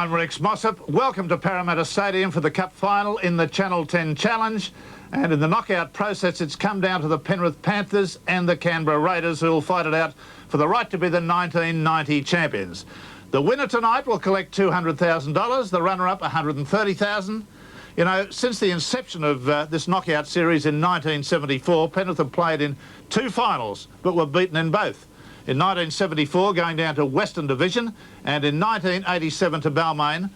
I'm Rex Mossop. Welcome to Parramatta Stadium for the Cup Final in the Channel 10 Challenge. And in the knockout process, it's come down to the Penrith Panthers and the Canberra Raiders, who will fight it out for the right to be the 1990 champions. The winner tonight will collect $200,000, the runner-up $130,000. You know, since the inception of this knockout series in 1974, Penrith have played in 2 finals, but were beaten in both. In 1974, going down to Western Division, and in 1987 to Balmain.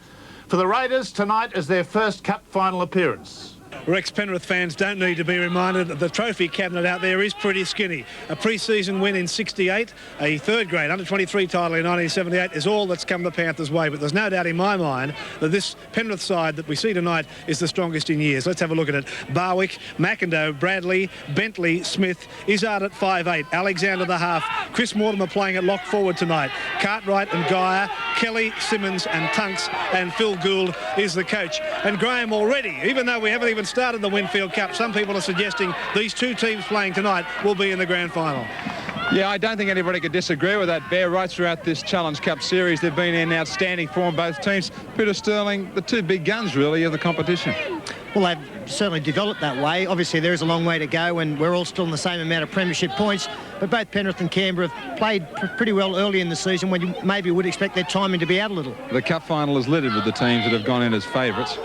For the Raiders, tonight is their first Cup final appearance. Rex, Penrith fans don't need to be reminded that the trophy cabinet out there is pretty skinny. A pre-season win in '68, a third-grade under-23 title in 1978 is all that's come the Panthers' way. But there's no doubt in my mind that this Penrith side that we see tonight is the strongest in years. Let's have a look at it. Barwick, McIndoe, Bradley, Bentley, Smith, Izzard at 5'8", Alexander the half, Chris Mortimer playing at lock forward tonight, Cartwright and Geyer, Kelly, Simmons and Tunks, and Phil Gould is the coach. And Graham already, even though we haven't even started the Winfield Cup, some people are suggesting these 2 teams playing tonight will be in the grand final. Yeah, I don't think anybody could disagree with that, Bear. Right throughout this Challenge Cup series, they've been in outstanding form, both teams. Peter Sterling, the 2 big guns, really, of the competition. Well, they've certainly developed that way. Obviously, there is a long way to go, and we're all still in the same amount of premiership points. But both Penrith and Canberra have played pretty well early in the season, when you maybe would expect their timing to be out a little. The Cup final is littered with the teams that have gone in as favourites.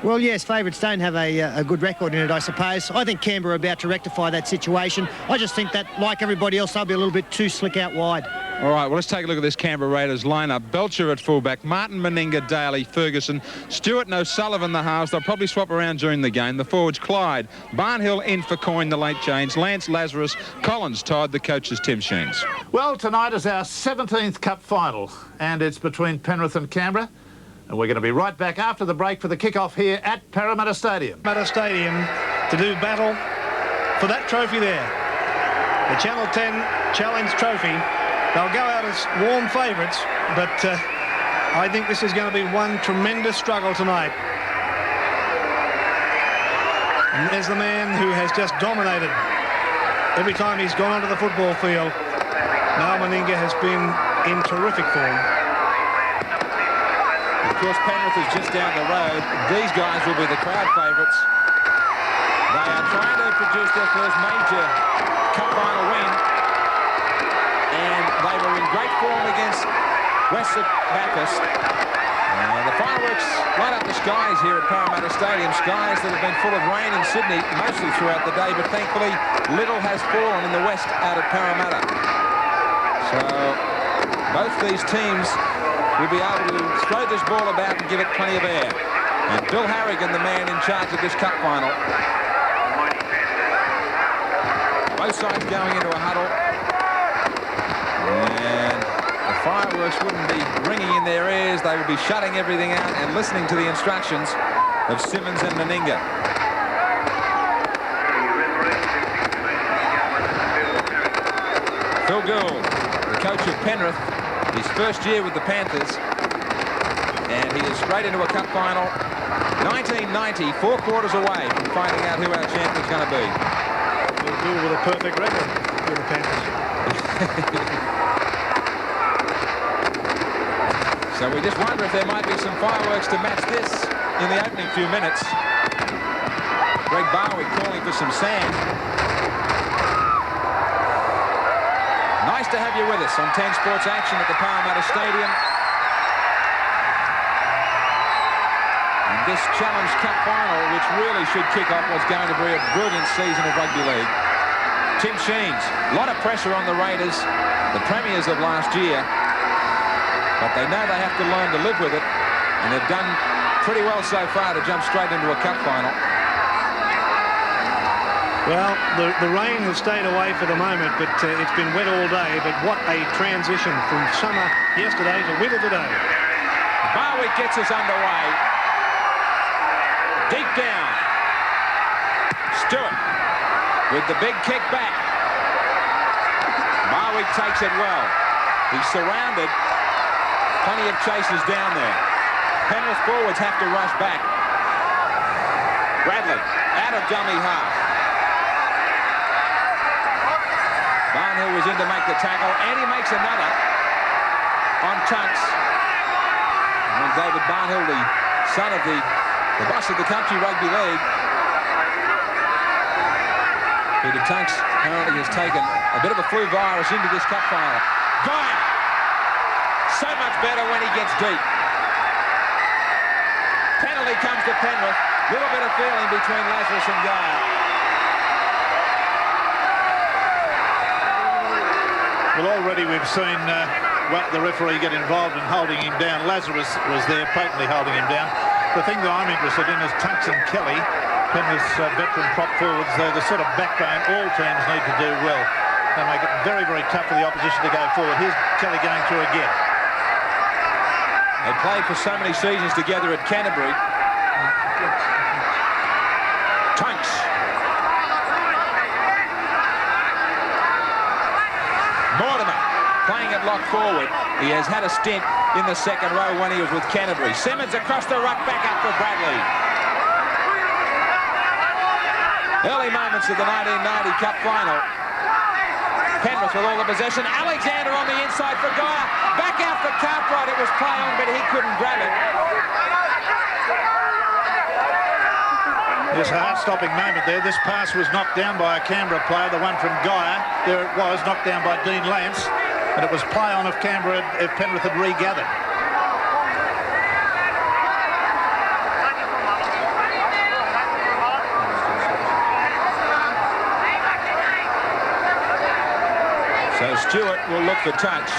Well, yes, favourites don't have a good record in it, I suppose. I think Canberra are about to rectify that situation. I just think that, like everybody else, they'll be a little bit too slick out wide. All right, well, let's take a look at this Canberra Raiders lineup. Belcher at fullback, Martin, Meninga, Daly, Ferguson, Stewart and O'Sullivan the halves. They'll probably swap around during the game. The forwards, Clyde, Barnhill in for Coyne, the late change, Lance Lazarus, Collins tied. The coach is Tim Sheens. Well, tonight is our 17th Cup final, and it's between Penrith and Canberra. And we're going to be right back after the break for the kick-off here at Parramatta Stadium. Parramatta Stadium to do battle for that trophy there. The Channel 10 Challenge Trophy. They'll go out as warm favourites, but I think this is going to be one tremendous struggle tonight. And there's the man who has just dominated every time he's gone onto the football field. Now Meninga has been in terrific form. Of course, Penrith is just down the road. These guys will be the crowd favourites. They are trying to produce their first major Cup final win. And they were in great form against Western Bathurst. The fireworks light up the skies here at Parramatta Stadium. Skies that have been full of rain in Sydney mostly throughout the day, but thankfully little has fallen in the west out of Parramatta. So both these teams will be able to throw this ball about and give it plenty of air. And Bill Harrigan, the man in charge of this Cup final. Both sides going into a huddle. And the fireworks wouldn't be ringing in their ears. They would be shutting everything out and listening to the instructions of Simmons and Meninga. Phil Gould, the coach of Penrith, his first year with the Panthers, and he is straight into a Cup final. 1990, 4 quarters away from finding out who our champion's going to be. Phil Gould with a perfect record with the Panthers. So we just wonder if there might be some fireworks to match this in the opening few minutes. Greg Barwick calling for some sand. Nice to have you with us on 10 Sports Action at the Parramatta Stadium. And this Challenge Cup final, which really should kick off what's going to be a brilliant season of rugby league. Tim Sheens, a lot of pressure on the Raiders, the premiers of last year. But they know they have to learn to live with it. And they've done pretty well so far to jump straight into a Cup final. Well, the rain has stayed away for the moment, but it's been wet all day. But what a transition from summer yesterday to winter today. Barwick gets us underway. Deep down. Stewart with the big kick back. Barwick takes it well. He's surrounded. Plenty of chasers down there. Penrith forwards have to rush back. Bradley out of dummy half. Barnhill was in to make the tackle, and he makes another on Tunks. And when David Barnhill, the son of the boss of the country rugby league. Peter Tunks apparently has taken a bit of a flu virus into this cup final. Guy! So much better when he gets deep. Penalty comes to Penrith. Little bit of feeling between Lazarus and Guy. Well, already we've seen the referee get involved in holding him down. Lazarus was there patently holding him down. The thing that I'm interested in is Tunks and Kelly, Penrith's veteran prop forwards. They're the sort of backbone all teams need to do well. They make it very, very tough for the opposition to go forward. Here's Kelly going through again. They played for so many seasons together at Canterbury. Tunks. Mortimer playing it lock forward. He has had a stint in the second row when he was with Canterbury. Simmons across the ruck, back up for Bradley. Early moments of the 1990 Cup final. Penrith with all the possession. Alexander on the inside for Geyer. Back out for Cartwright. It was play on, but he couldn't grab it. Yes, a heart-stopping moment there. This pass was knocked down by a Canberra player, the one from Geyer. There it was, knocked down by Dean Lance. And it was play on if Penrith had regathered. So Stewart will look for touch.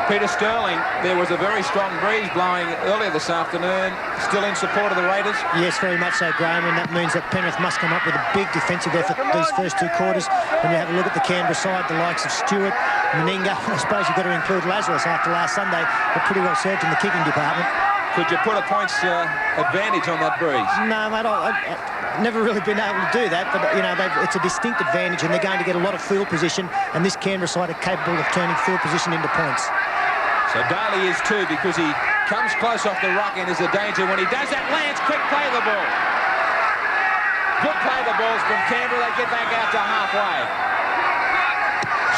Peter Sterling, there was a very strong breeze blowing earlier this afternoon, still in support of the Raiders. Yes, very much so, Graham, and that means that Penrith must come up with a big defensive effort these first two quarters. When you have a look at the Canberra side, the likes of Stewart, Meninga, I suppose you've got to include Lazarus after last Sunday. They're pretty well served in the kicking department. Could you put a points advantage on that breeze? No, mate, I've never really been able to do that, but, you know, it's a distinct advantage, and they're going to get a lot of field position, and this Canberra side are capable of turning field position into points. So Daly is too, because he comes close off the ruck and is a danger. When he does that, Lance, quick play the ball. Good play the balls from Canberra. They get back out to halfway.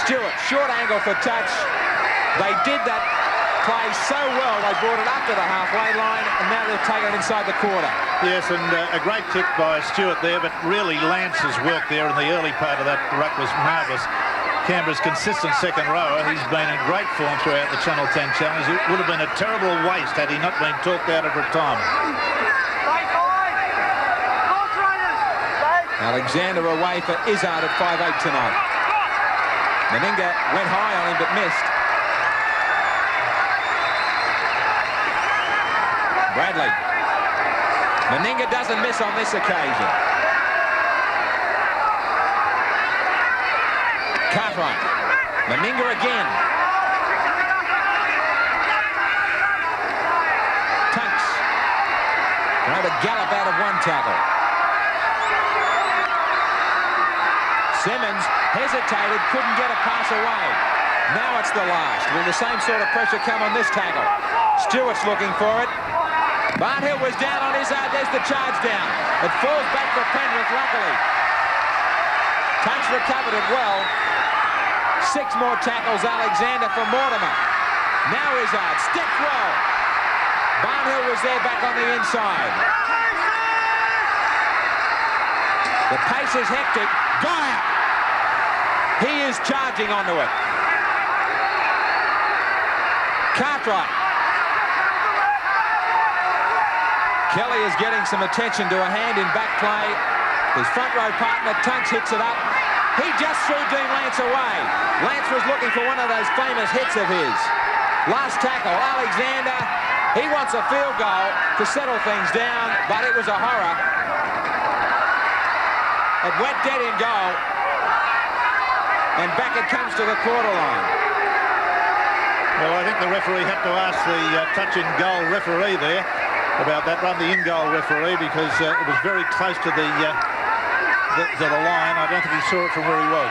Stewart, short angle for touch. They did that play so well, they brought it up to the halfway line, and now they've taken it inside the quarter. Yes, and a great kick by Stewart there, but really Lance's work there in the early part of that ruck was marvellous. Canberra's consistent second rower. He's been in great form throughout the Channel 10 Challenge. It would have been a terrible waste had he not been talked out of retirement. Alexander away for Izzard at 5'8" tonight. Meninga went high on him but missed. Bradley. Meninga doesn't miss on this occasion. Cartwright. Meninga again. Tunks. Trying to gallop out of one tackle. Simmons hesitated, couldn't get a pass away. Now it's the last. Will the same sort of pressure come on this tackle? Stewart's looking for it. Barnhill was down on his arm. There's the charge down. It falls back for Penrith, luckily. Tunks recovered it well. 6 more tackles, Alexander for Mortimer. Now Izzard, stepped well. Barnhill was there back on the inside. The pace is hectic. Geyer! He is charging onto it. Cartwright. Kelly is getting some attention to a hand in back play. His front row partner, Tunks, hits it up. He just threw Dean Lance away. Lance was looking for one of those famous hits of his. Last tackle, Alexander. He wants a field goal to settle things down, but it was a horror. It went dead in goal. And back it comes to the quarter line. Well, I think the referee had to ask the touch-in-goal referee there about that, run the in-goal referee, because it was very close to the line. I don't think he saw it from where he was.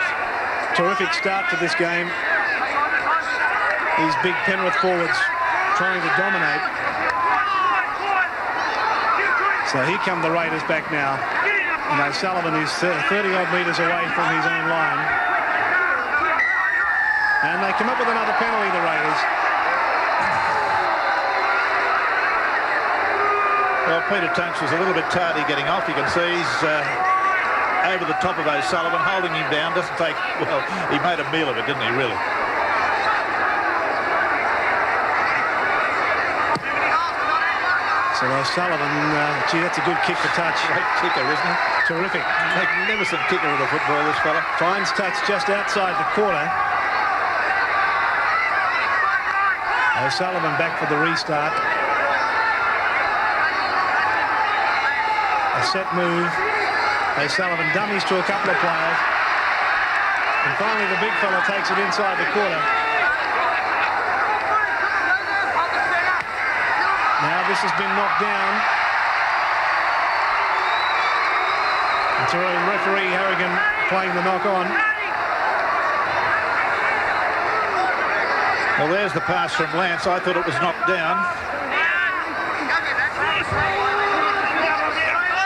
Terrific start to this game. These big Penrith forwards trying to dominate. So here come the Raiders back now. And O'Sullivan is 30-odd metres away from his own line. And they come up with another penalty, the Raiders. Well, Peter Tunks was a little bit tardy getting off. You can see he's over the top of O'Sullivan, holding him down. Doesn't take, well, he made a meal of it, didn't he, really? So O'Sullivan, gee, that's a good kick for touch. Great kicker, isn't he? Terrific. Magnificent kicker of the football, this fella. Finds touch just outside the corner. O'Sullivan back for the restart. A set move. O'Sullivan dummies to a couple of players. And finally the big fella takes it inside the corner. Now this has been knocked down. It's a referee Harrigan playing the knock on. Well, there's the pass from Lance. I thought it was knocked down.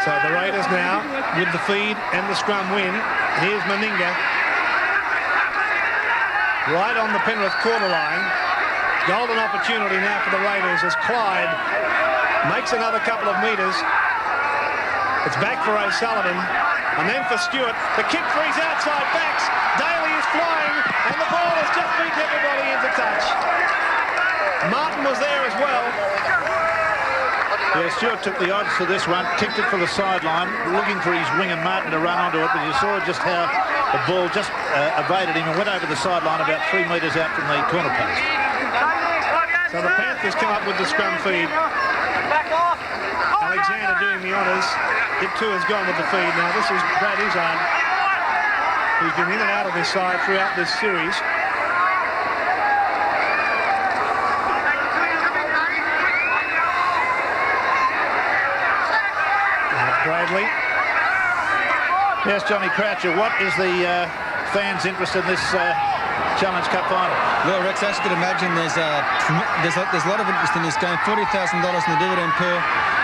So the Raiders now with the feed and the scrum win. And here's Meninga. Right on the Penrith quarter line. Golden opportunity now for the Raiders as Clyde makes another couple of metres. It's back for O'Sullivan. And then for Stewart. The kick for his outside backs. Daly is flying. And the ball has just beat everybody into touch. Martin was there as well. Yeah, Stewart took the odds for this one, kicked it for the sideline, looking for his wing and Martin to run onto it, but you saw just how the ball just evaded him and went over the sideline about 3 metres out from the corner post. So the Panthers come up with the scrum feed. Alexander doing the honours. Dick Two has gone with the feed. Now this is Brad Izzard, who's been in and out of this side throughout this series. Bradley. Yes, Johnny Croucher, what is the fans' interest in this Challenge Cup final? Well, Rex, as you could imagine, there's a lot of interest in this game. $40,000 in the dividend pool.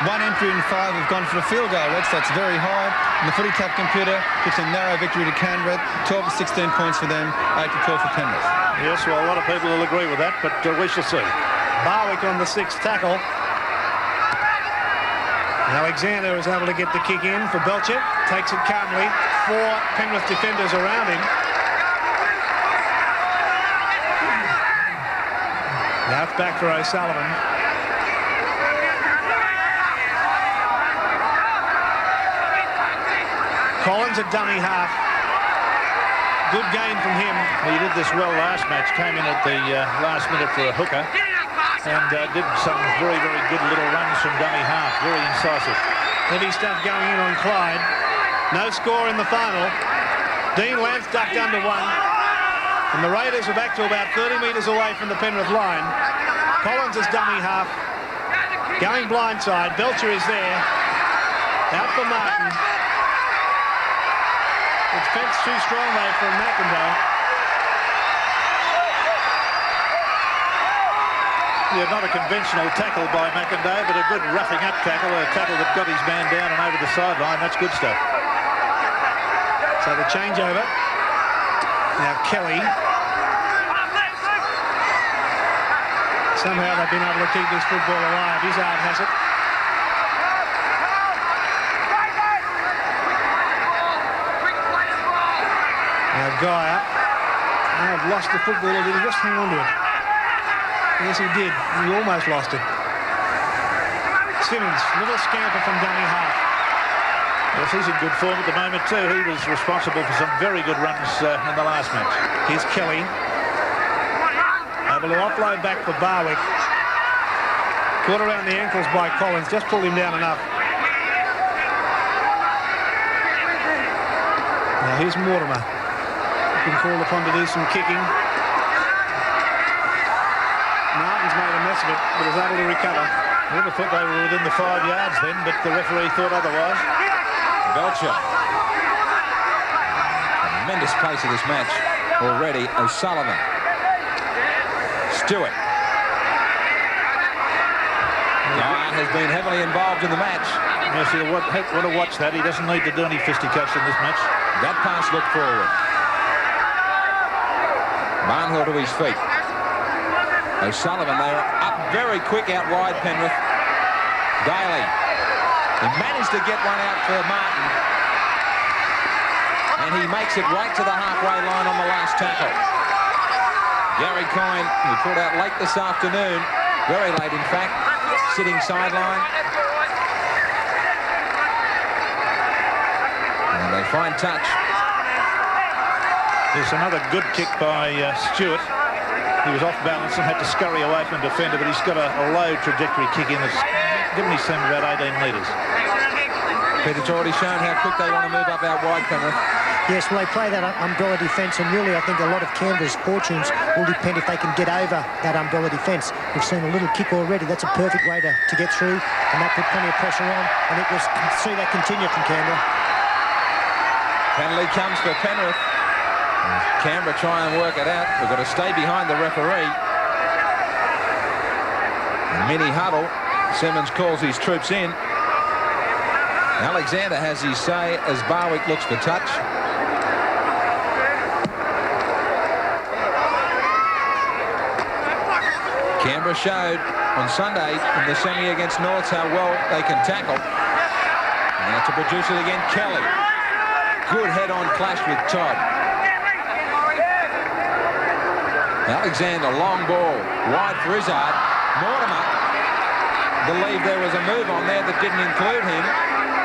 1 entry in 5 have gone for a field goal, Rex. That's very high. And the footy cap computer gives a narrow victory to Canberra. 12 to 16 points for them, 8 to 12 for Penrith. Yes, well, a lot of people will agree with that, but we shall see. Barwick on the 6th tackle. Alexander is able to get the kick in for Belcher. Takes it calmly. 4 Penrith defenders around him. Now it's back for O'Sullivan. Collins a dummy half. Good game from him. He did this well last match. Came in at the last minute for a hooker. And did some very, very good little runs from dummy half. Very incisive. Heavy stuff going in on Clyde. No score in the final. Dean Lance ducked under 1. And the Raiders are back to about 30 metres away from the Penrith line. Collins is dummy half. Going blindside. Belcher is there. Out for Martin. It's fenced too strong though from McIntyre. Yeah, not a conventional tackle by McIntyre, but a good roughing up tackle, a tackle that got his man down and over the sideline. That's good stuff. So the changeover. Now Kelly. Somehow they've been able to keep this football alive. Izzard has it. Now Geyer. I've lost the football, or did he just hang on to it? Yes, he did. He almost lost it. Simmons, little scamper from dummy half. Yes, he's in good form at the moment too. He was responsible for some very good runs in the last match. Here's Kelly. Able to offload back for Barwick. Caught around the ankles by Collins. Just pulled him down enough. Now here's Mortimer. Been called upon to do some kicking. Martin's made a mess of it, but is able to recover. I would have thought they were within the 5 yards then, but the referee thought otherwise. Belcher. Tremendous pace of this match already. O'Sullivan. Stewart. Has been heavily involved in the match. Yes, you'll want to watch that. He doesn't need to do any fisticuffs in this match. That pass looked forward. Barnhill to his feet. O'Sullivan, they are up very quick out wide, Penrith. Daly He managed to get one out for Martin. And he makes it right to the halfway line on the last tackle. Gary Coyne, who pulled out late this afternoon, very late in fact, sitting sideline. And they find touch. There's another good kick by Stewart. He was off balance and had to scurry away from the defender, but he's got a low trajectory kick in that's given his team about 18 metres. Peter's already shown how quick they want to move up out wide, Penrith. Yes, well, they play that umbrella defence, and really I think a lot of Canberra's fortunes will depend if they can get over that umbrella defence. We've seen a little kick already. That's a perfect way to get through, and that put plenty of pressure on, and it was see that continue from Canberra. Penalty comes for Penrith. Canberra try and work it out. We've got to stay behind the referee. Mini huddle. Simmons calls his troops in. Alexander has his say as Barwick looks for touch. Canberra showed on Sunday in the semi against Norths how well they can tackle. Now to produce it again, Kelly. Good head-on clash with Todd. Alexander, long ball, wide for Izzard. Mortimer believed there was a move on there that didn't include him.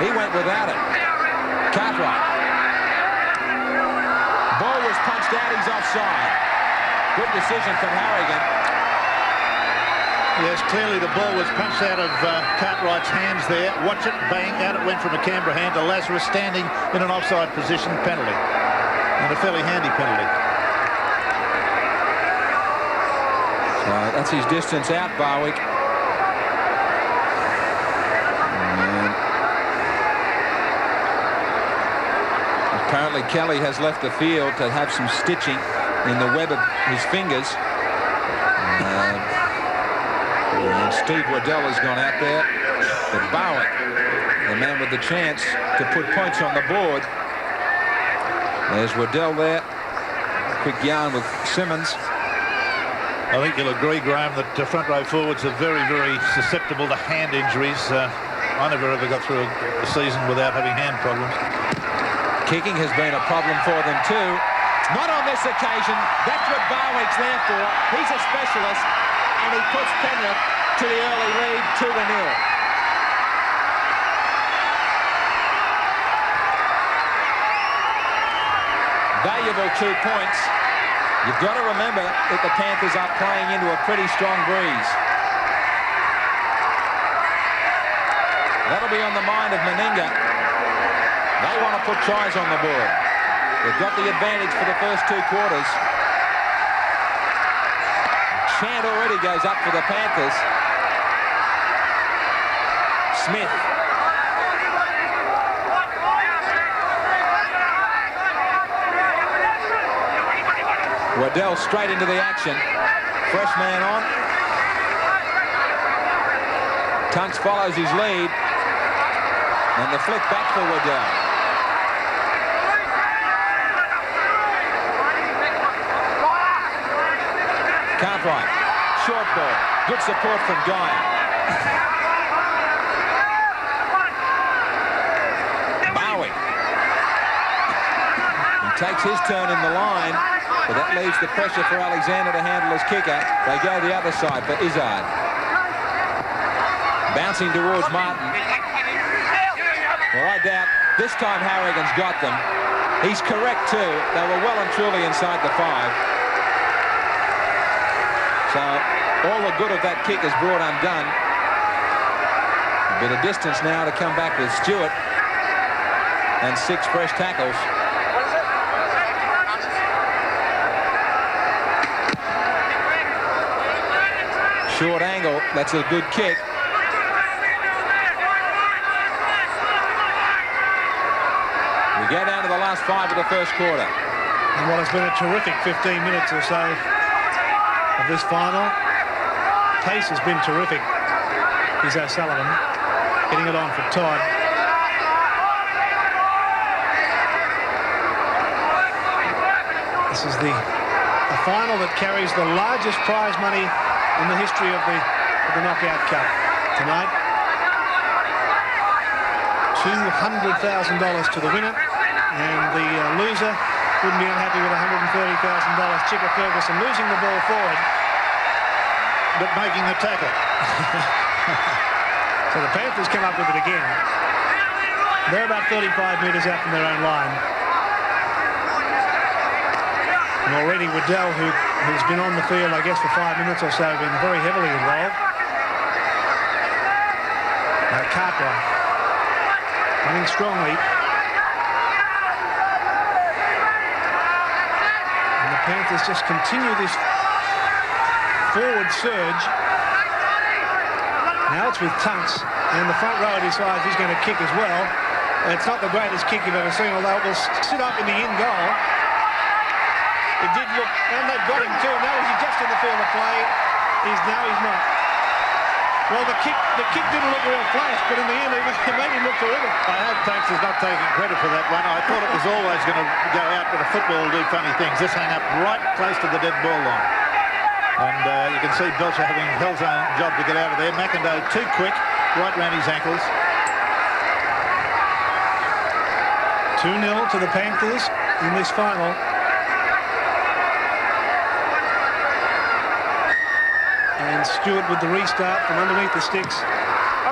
He went without it. Cartwright. Ball was punched out, he's offside. Good decision from Harrigan. Yes, clearly the ball was punched out of Cartwright's hands there. Watch it, bang, out it went from a Canberra hand to Lazarus standing in an offside position, penalty. And a fairly handy penalty. So that's his distance out, Barwick. And apparently Kelly has left the field to have some stitching in the web of his fingers. And Steve Waddell has gone out there. But Barwick, the man with the chance to put points on the board. There's Waddell there. Quick yarn with Simmons. I think you'll agree, Graham, that front row forwards are very, very susceptible to hand injuries. I never ever got through a season without having hand problems. Kicking has been a problem for them too. Not on this occasion. That's what Barwick's there for. He's a specialist, and he puts Penrith to the early lead, 2-0. Valuable 2 points. You've got to remember that the Panthers are playing into a pretty strong breeze. That'll be on the mind of Meninga. They want to put tries on the board. They've got the advantage for the first 2 quarters. Chant already goes up for the Panthers. Smith. Waddell straight into the action. Fresh man on. Tunks follows his lead. And the flick back for Waddell. Cartwright. Short ball. Good support from Guy. Barwick. He takes his turn in the line. But that leaves the pressure for Alexander to handle his kicker. They go the other side for Izzard. Bouncing towards Martin. Well, I doubt this time Harrigan's got them. He's correct too. They were well and truly inside the 5. So all the good of that kick is brought undone. A bit of distance now to come back with Stewart. And 6 fresh tackles. Short angle, that's a good kick. We go down to the last 5 of the first quarter. And well, it's been a terrific 15 minutes or so of this final. Pace has been terrific. Here's O'Sullivan getting it on for Todd. This is the final that carries the largest prize money in the history of the Knockout Cup tonight. $200,000 to the winner, and the loser wouldn't be unhappy with $130,000. Chipper Ferguson losing the ball forward, but making the tackle. So the Panthers come up with it again. They're about 35 metres out from their own line. And already Waddell, who's been on the field, I guess, for 5 minutes or so, been very heavily involved. Now Cartwright running strongly. And the Panthers just continue this forward surge. Now it's with Tunks, and the front row decides he's going to kick as well. It's not the greatest kick you've ever seen, although it will sit up in the in goal. It did look, and they've got him too. Now is he just in the field of play? He's not. Well, the kick didn't look real flash, but in the end, it made him look terrific. I hope Tunks is not taking credit for that one. I thought it was always going to go out, but a football will do funny things. This hung up right close to the dead ball line. And you can see Belcher having hell's own job to get out of there. McIndoe too quick, right round his ankles. 2-0 to the Panthers in this final. And Stewart with the restart from underneath the sticks.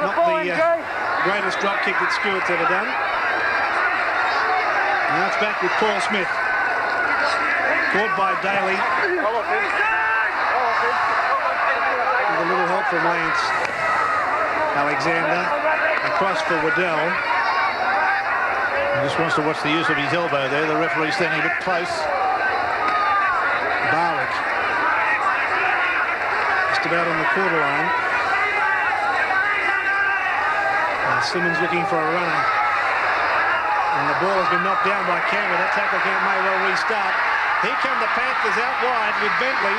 Not the greatest drop kick that Stewart's ever done. Now it's back with Paul Smith. Caught by Daly. With a little help from Lance Alexander. Across for Waddell. He just wants to watch the use of his elbow there. The referee's standing a bit close. Barwick. Just about on the quarter line. Simmons looking for a runner. And the ball has been knocked down by Canberra. That tackle count may well restart. Here come the Panthers out wide with Bentley.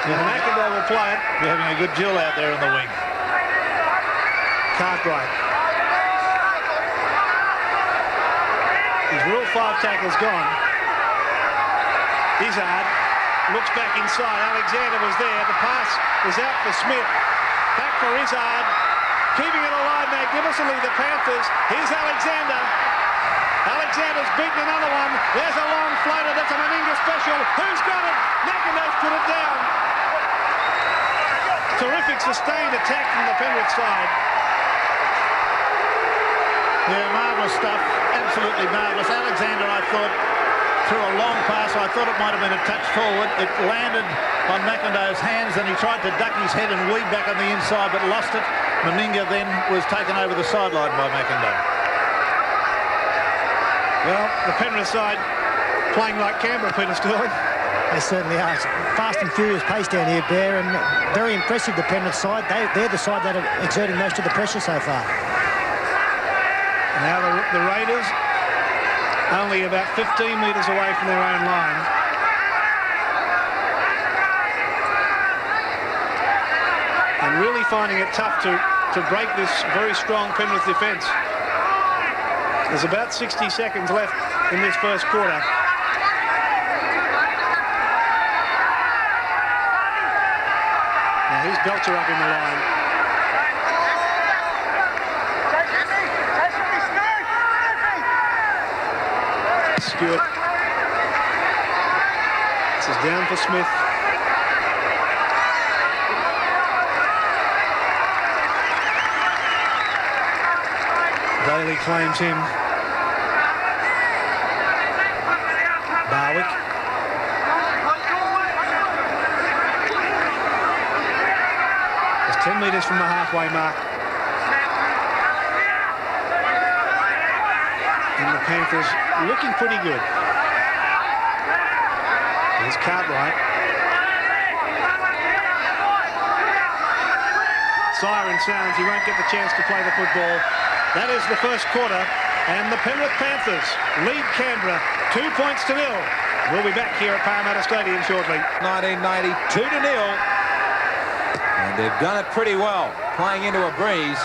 And McIndoe will play it. They're having a good duel out there in the wing. Cartwright. His Rule 5 tackle's gone. Izzard looks back inside. Alexander was there. The pass is out for Smith. Back for Izzard. Keeping it alive magnificently, the Panthers. Here's Alexander. Alexander's beaten another one. There's a long floater. That's a Meninga special. Who's got it? McIndoe's put it down. Terrific sustained attack from the Penrith side. Yeah, marvellous stuff. Absolutely marvellous. Alexander, I thought, threw a long pass. I thought it might have been a touch forward. It landed on McIndoe's hands, and he tried to duck his head and weave back on the inside, but lost it. Meninga then was taken over the sideline by McIndoe. Well, the Penrith side playing like Canberra, Peter Sterling. They certainly are. Fast and furious pace down here, Bear, and very impressive, the Penrith side. They're the side that are exerting most of the pressure so far. Now the Raiders only about 15 metres away from their own line. And really finding it tough to break this very strong Penrith defence. There's about 60 seconds left in this first quarter. Now here's Belcher up in the line. Stewart. This is down for Smith. Daly claims him. Barwick. Just 10 metres from the halfway mark. And the Panthers looking pretty good. Here's Cartwright. Siren sounds. He won't get the chance to play the football. That is the first quarter, and the Penrith Panthers lead Canberra 2 points to 0. We'll be back here at Parramatta Stadium shortly. 1990, 2-0. And they've done it pretty well, playing into a breeze.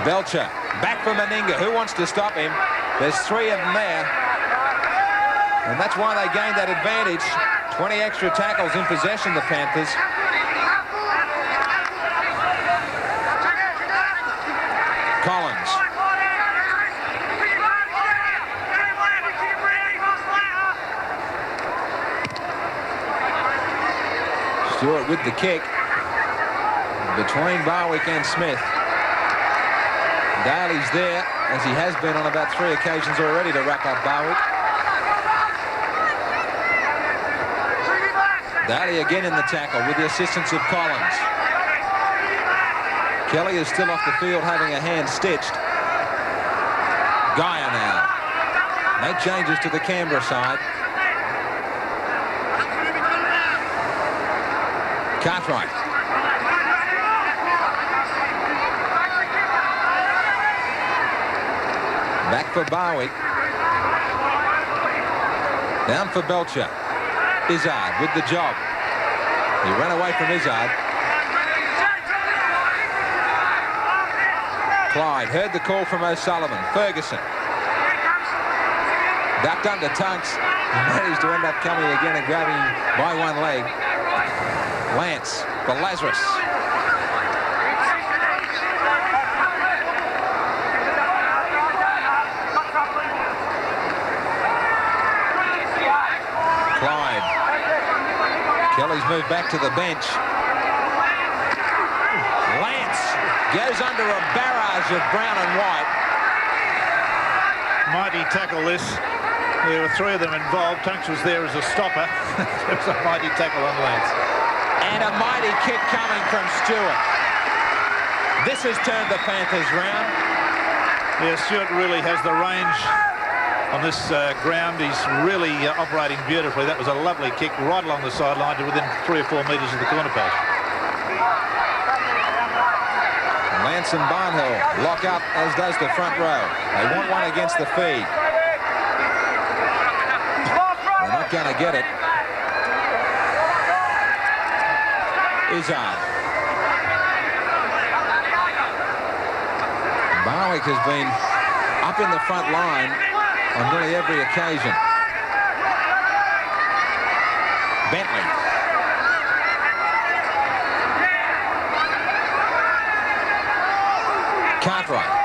Belcher, back from Meninga. Who wants to stop him? There's 3 of them there. And that's why they gained that advantage. 20 extra tackles in possession, the Panthers. Stewart with the kick between Barwick and Smith. Daly's there, as he has been on about 3 occasions already, to wrap up Barwick. Daly again in the tackle with the assistance of Collins. Kelly is still off the field having a hand stitched. Geyer now. No changes to the Canberra side. Cartwright. Back for Barwick. Down for Belcher. Izzard with the job. He ran away from Izzard. Clyde heard the call from O'Sullivan. Ferguson. Ducked under Tunks. Managed to end up coming again and grabbing him by one leg. Lance for Lazarus. Clyde. Kelly's moved back to the bench. Lance goes under a barrage of Brown and White. Mighty tackle this. There were 3 of them involved. Tunks was there as a stopper. It was a mighty tackle on Lance. And a mighty kick coming from Stewart. This has turned the Panthers round. Yeah, Stewart really has the range on this ground. He's really operating beautifully. That was a lovely kick right along the sideline to within 3 or 4 metres of the corner post. Lance and Barnhill lock up, as does the front row. They want one against the feed. They're not going to get it. Izzard. Barwick has been up in the front line on nearly every occasion. Bentley. Cartwright.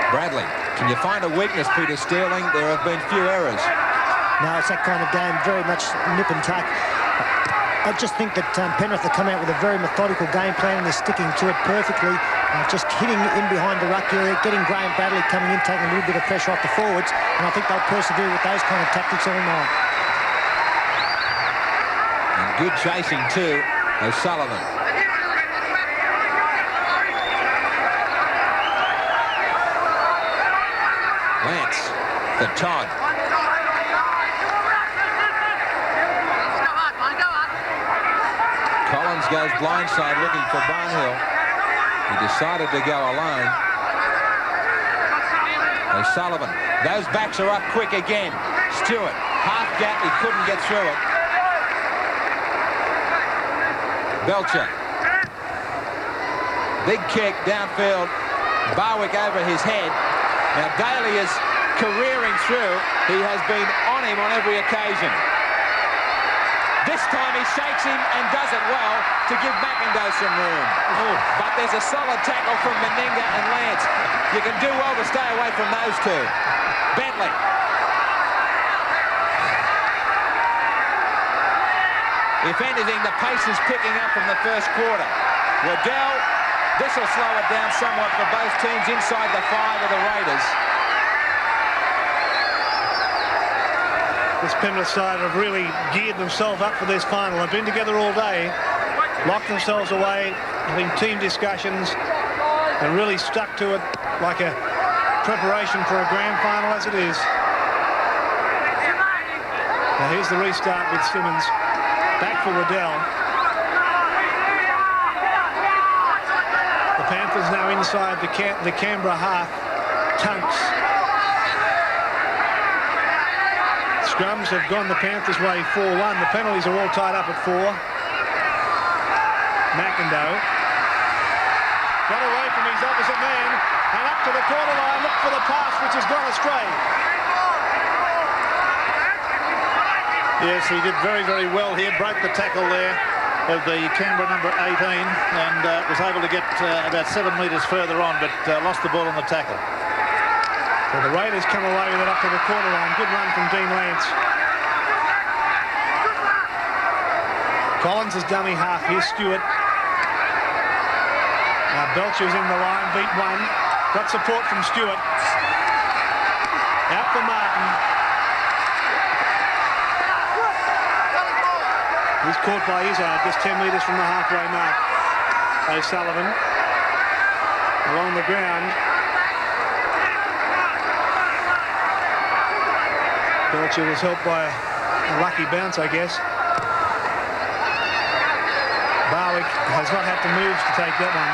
Bradley. Can you find a weakness, Peter Sterling? There have been few errors. No, it's that kind of game, very much nip and tuck. I just think that Penrith have come out with a very methodical game plan and they're sticking to it perfectly. Just hitting in behind the ruck area, getting Graham Bradley coming in, taking a little bit of pressure off the forwards, and I think they'll persevere with those kind of tactics all night. And good chasing too, O'Sullivan. Lance for Todd. Collins goes blindside looking for Barnhill. He decided to go alone. O'Sullivan. Those backs are up quick again. Stewart. Half gap. He couldn't get through it. Belcher. Big kick downfield. Barwick over his head. Now Daly is careering through. He has been on him on every occasion. This time he shakes him and does it well to give McIndoe some room. But there's a solid tackle from Meninga and Lance. You can do well to stay away from those two. Bentley. If anything, the pace is picking up from the first quarter. Waddell, this will slow it down somewhat for both teams inside the 5 of the Raiders. This Penrith side have really geared themselves up for this final. They've been together all day, locked themselves away, having team discussions, and really stuck to it like a preparation for a grand final as it is. Now here's the restart with Simmons. Back for Waddell. The Panthers now inside the Canberra half. Tunks. Scrums have gone the Panthers' way 4-1. The penalties are all tied up at 4. McIndoe got away from his opposite man and up to the corner line, looked for the pass which has gone astray. Yes, he did very, very well here. Broke the tackle there of the Canberra number 18 and was able to get about 7 metres further on, but lost the ball on the tackle. So the Raiders come away with it up to the quarter line. Good run from Dean Lance. Collins is dummy half. Here's Stewart. Now Belcher's in the line, beat one. Got support from Stewart. Out for Martin. He's caught by Izzard, just 10 metres from the halfway mark. O'Sullivan along the ground. Belcher was helped by a lucky bounce, I guess. Barwick has not had to move to take that one.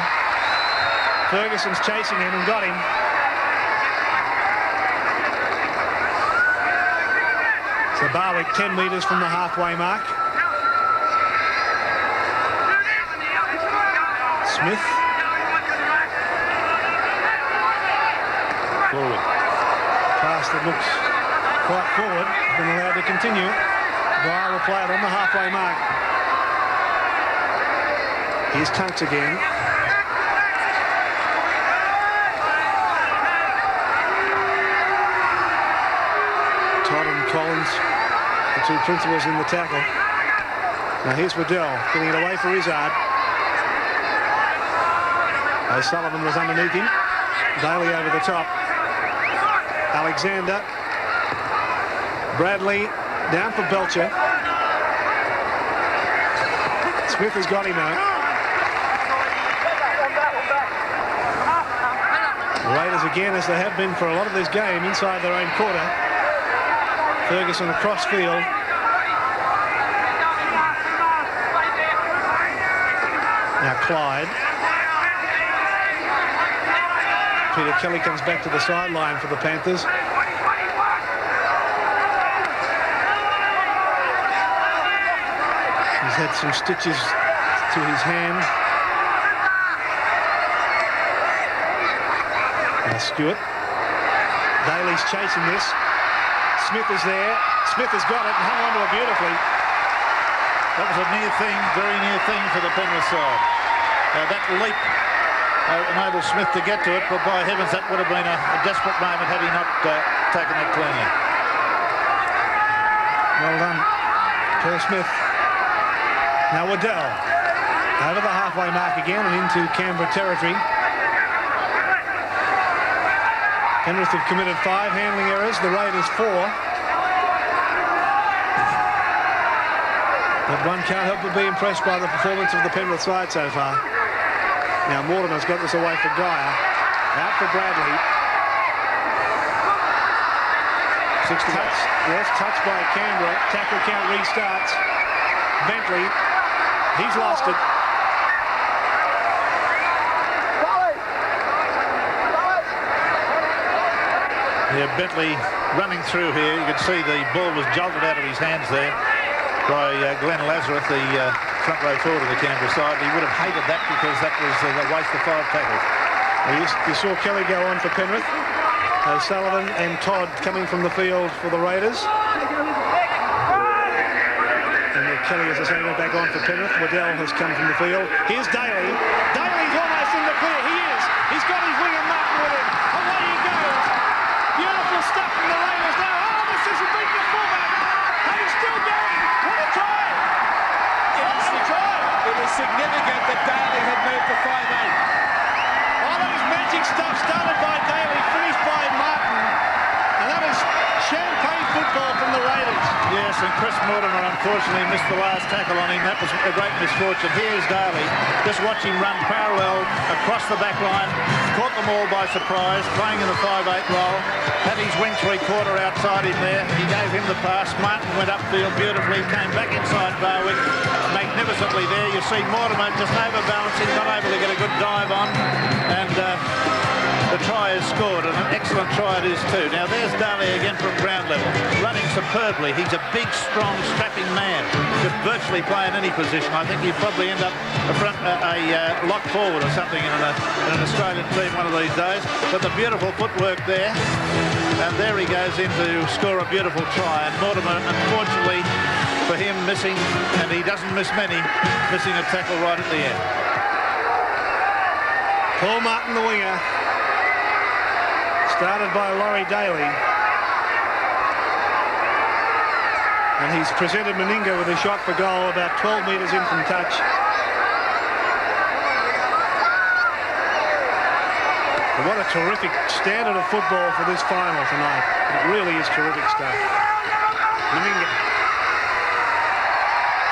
Ferguson's chasing him and got him. So Barwick 10 metres from the halfway mark. Smith. Forward. Pass that looks quite forward. Been allowed to continue. Dwyer will play it on the halfway mark. Here's Tunks again. Todd and Collins, the two principals in the tackle. Now here's Waddell getting it away for Izzard. O'Sullivan was underneath him. Daly over the top. Alexander. Bradley down for Belcher. Smith has got him now. The Raiders again, as they have been for a lot of this game, inside their own quarter. Ferguson across field. Now Clyde. Peter Kelly comes back to the sideline for the Panthers. He's had some stitches to his hand. Now Stewart. Daly's chasing this. Smith is there. Smith has got it and hung on to it beautifully. That was a near thing, very near thing for the Penrith side. That leap enabled Smith to get to it, but by heavens, that would have been a desperate moment had he not taken it cleanly. Well done, Paul Smith. Now Waddell over the halfway mark again and into Canberra territory. Penrith have committed 5 handling errors, the Raiders 4. But one can't help but be impressed by the performance of the Penrith side so far. Now Mortimer's got this away for Geyer. Out for Bradley. 60 touch. Yes, touch by Canberra. Tackle count restarts. Bentley. He's lost it. Yeah, Bentley running through here. You can see the ball was jolted out of his hands there by Glenn Lazarus, the front row forward of the Canberra side. He would have hated that because that was a waste of 5 tackles. You saw Kelly go on for Penrith. O'Sullivan and Todd coming from the field for the Raiders. And Kelly, as I say, went back on for Penrith. Waddell has come from the field. Here's Daly. Daly's almost in the clear. He is. He's got his winger Martin with him. Away he goes. Beautiful stuff from the Raiders now. Oh, this is a big fullback. And he's still going. What a try. It was significant that Daly had moved to 5'8". Oh, that is magic stuff started by Daly, finished by Martin. And that is champagne football from the Raiders. Yes, and Chris Mortimer unfortunately missed the last tackle on him. That was a great misfortune. Here's Daly. Just watch him run parallel across the back line. Caught them all by surprise, playing in the 5'8" role. Had his wing 3/4 outside him there. He gave him the pass. Martin went upfield beautifully, came back inside Barwick. Magnificently there. You see Mortimer just overbalancing, not able to get a good dive on. And the try is scored, and an excellent try it is too. Now there's Daly again from ground level, running superbly. He's a big, strong, strapping man. Could virtually play in any position. I think he'd probably end up a lock forward or something in an Australian team one of these days. But the beautiful footwork there, and there he goes in to score a beautiful try. And Mortimer, unfortunately for him, missing, and he doesn't miss many, missing a tackle right at the end. Paul Martin, the winger. Started by Laurie Daly. And he's presented Meninga with a shot for goal about 12 metres in from touch. And what a terrific standard of football for this final tonight. It really is terrific stuff. Meninga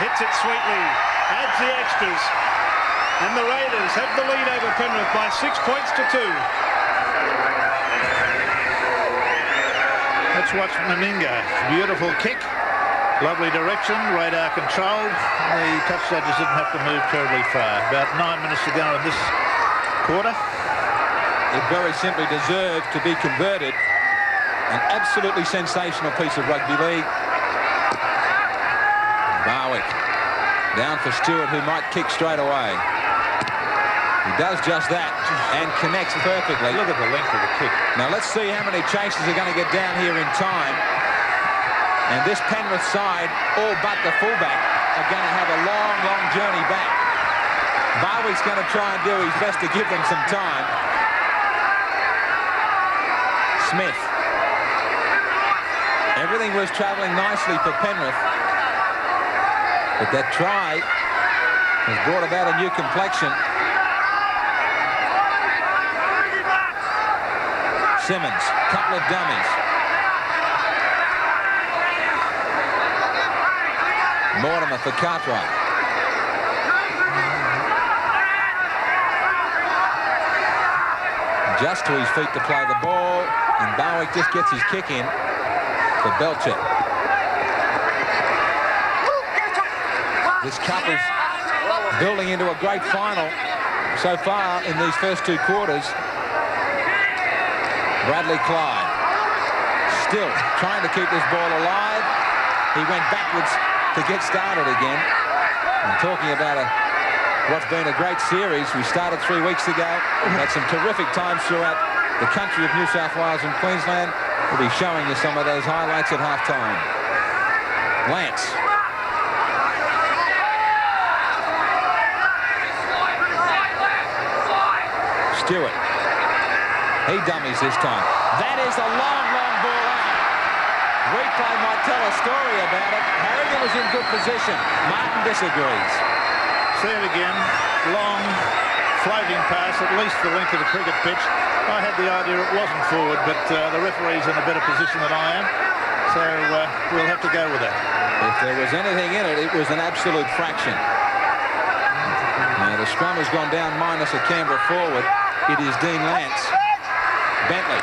hits it sweetly, adds the extras, and the Raiders have the lead over Penrith by 6 points to 2. Let's watch Meninga. Beautiful kick. Lovely direction, radar controlled. The touch judges didn't have to move terribly far. About 9 minutes to go in this quarter. It very simply deserved to be converted. An absolutely sensational piece of rugby league. Barwick down for Stewart, who might kick straight away. He does just that and connects perfectly. Look at the length of the kick. Now let's see how many chases are going to get down here in time. And this Penrith side, all but the fullback, are going to have a long, long journey back. Barwick's going to try and do his best to give them some time. Smith. Everything was travelling nicely for Penrith. But that try has brought about a new complexion. Simmons, couple of dummies. Mortimer for Cartwright. Just to his feet to play the ball, and Barwick just gets his kick in for Belcher. This cup is building into a great final so far in these first 2 quarters. Bradley Clyde still trying to keep this ball alive. He went backwards to get started again. And talking about what's been a great series, we started 3 weeks ago. We've had some terrific times throughout the country of New South Wales and Queensland. We'll be showing you some of those highlights at half-time. Lance. Stewart. He dummies this time. That is a long, long ball out. Replay might tell a story about it. Harrigan was in good position. Martin disagrees. See it again. Long, floating pass, at least the length of the cricket pitch. I had the idea it wasn't forward, but the referee's in a better position than I am. So we'll have to go with that. If there was anything in it, it was an absolute fraction. Now the scrum has gone down minus a Canberra forward. It is Dean Lance. Bentley.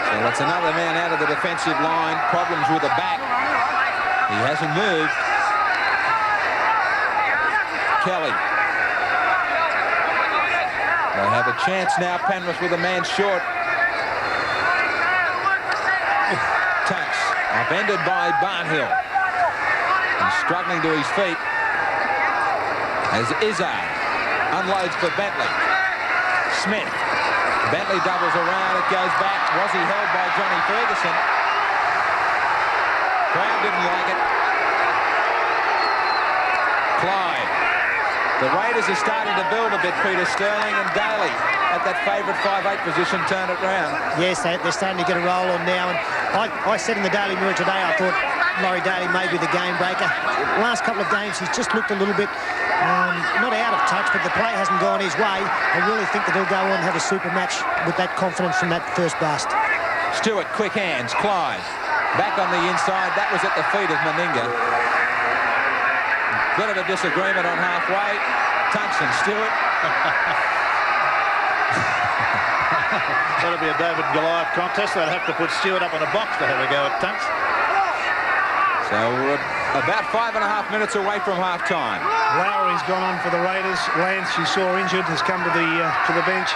So that's another man out of the defensive line. Problems with the back. He hasn't moved. Kelly. They have a chance now, Penrith, with a man short. Tunks upended by Barnhill. He's struggling to his feet as Izzard unloads for Bentley. Smith. Bentley doubles around. It goes back. Was he held by Johnny Ferguson? Crowd didn't like it. Clyde. The Raiders are starting to build a bit. Peter Sterling and Daly at that favourite 5'8" position turn it round. Yes, they're starting to get a roll on now. And I said in the Daily Mirror today, I thought Laurie Daly may be the game breaker. Last couple of games, he's just looked a little bit not out of touch, but the play hasn't gone his way. I really think that he'll go on and have a super match with that confidence from that first burst. Stewart, quick hands. Clyde back on the inside. That was at the feet of Meninga. Bit of a disagreement on halfway. Tunks and Stewart. That'll be a David Goliath contest. They'll have to put Stewart up on a box to have a go at Tunks. So we're about 5.5 minutes away from half-time. Lowry's gone on for the Raiders. Lance, you saw injured, has come to the bench.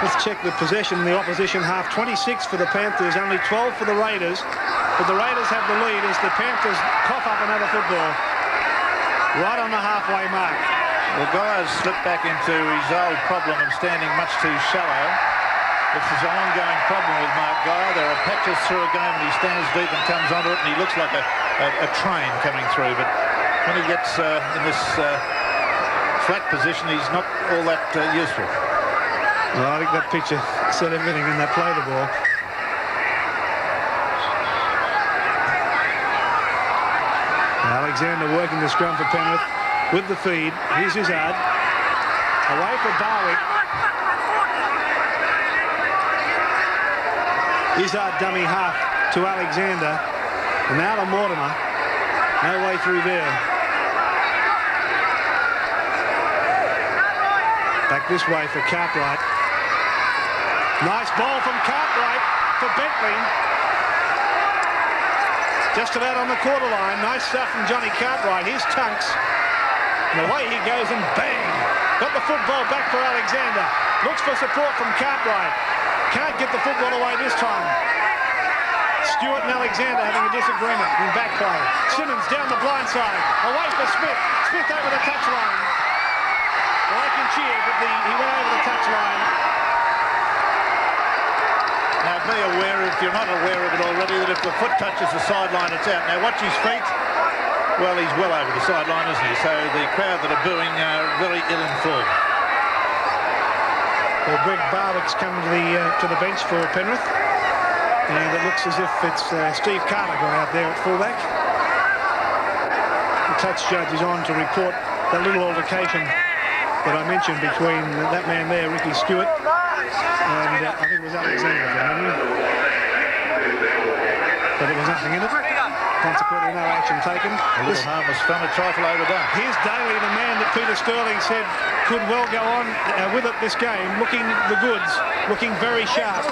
Let's check the possession in the opposition half. 26 for the Panthers, only 12 for the Raiders. But the Raiders have the lead as the Panthers cough up another football right on the halfway mark. Well, Guy's slipped back into his old problem of standing much too shallow. This is an ongoing problem with Mark Guy. There are patches through a game and he stands deep and comes onto it, and he looks like a train coming through. But when he gets in this flat position, he's not all that useful. Well, I think that picture said everything in that play the ball. Alexander working the scrum for Penrith with the feed. Here's Izzard. Away for Barwick. Izzard dummy half to Alexander. And now to Mortimer. No way through there. Back this way for Cartwright. Nice ball from Cartwright for Bentley. Just about on the quarter line. Nice stuff from Johnny Cartwright. Here's Tunks. And away he goes and bang. Got the football back for Alexander. Looks for support from Cartwright. Can't get the football away this time. Stewart and Alexander having a disagreement in back play. Simmons down the blind side. Away for Smith. Smith over the touchline. Well, I can cheer, but he went over the touchline. Now, be aware, if you're not aware of it already, that if the foot touches the sideline, it's out. Now, watch his feet. Well, he's well over the sideline, isn't he? So the crowd that are booing are very ill-informed. Well, Greg Barwick's come to the bench for Penrith. And it looks as if it's Steve Carter gone out there at fullback. The touch judge is on to report that little altercation that I mentioned between that man there, Ricky Stewart, and I think it was Alexander from memory. But there was nothing in it. Consequently, no action taken. A little harmless fun, a trifle overdone. Here's Daly, the man that Peter Sterling said could well go on with it this game, looking the goods, looking very sharp.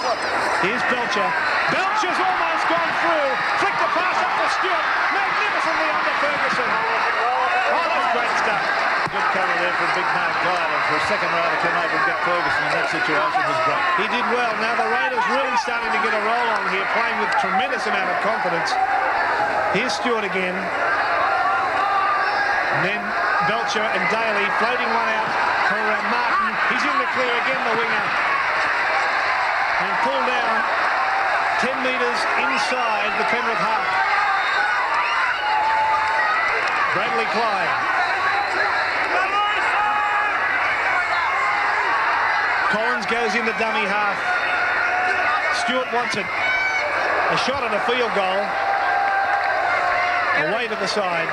Here's Belcher. Belcher's almost gone through. Flick the pass up for Stewart. Magnificently under Ferguson. Oh, that's great stuff. Good cover there from Big Mark Guyler. For a second row to come over and get Ferguson in that situation was great. He did well. Now the Raiders really starting to get a roll on here, playing with tremendous amount of confidence. Here's Stewart again. And then Belcher and Daly floating one out for Martin. He's in the clear again, the winger. And pulled down 10 metres inside the Penrith half. Bradley Clyde. Collins goes in the dummy half. Stewart wants it. A shot at a field goal. Away to the side.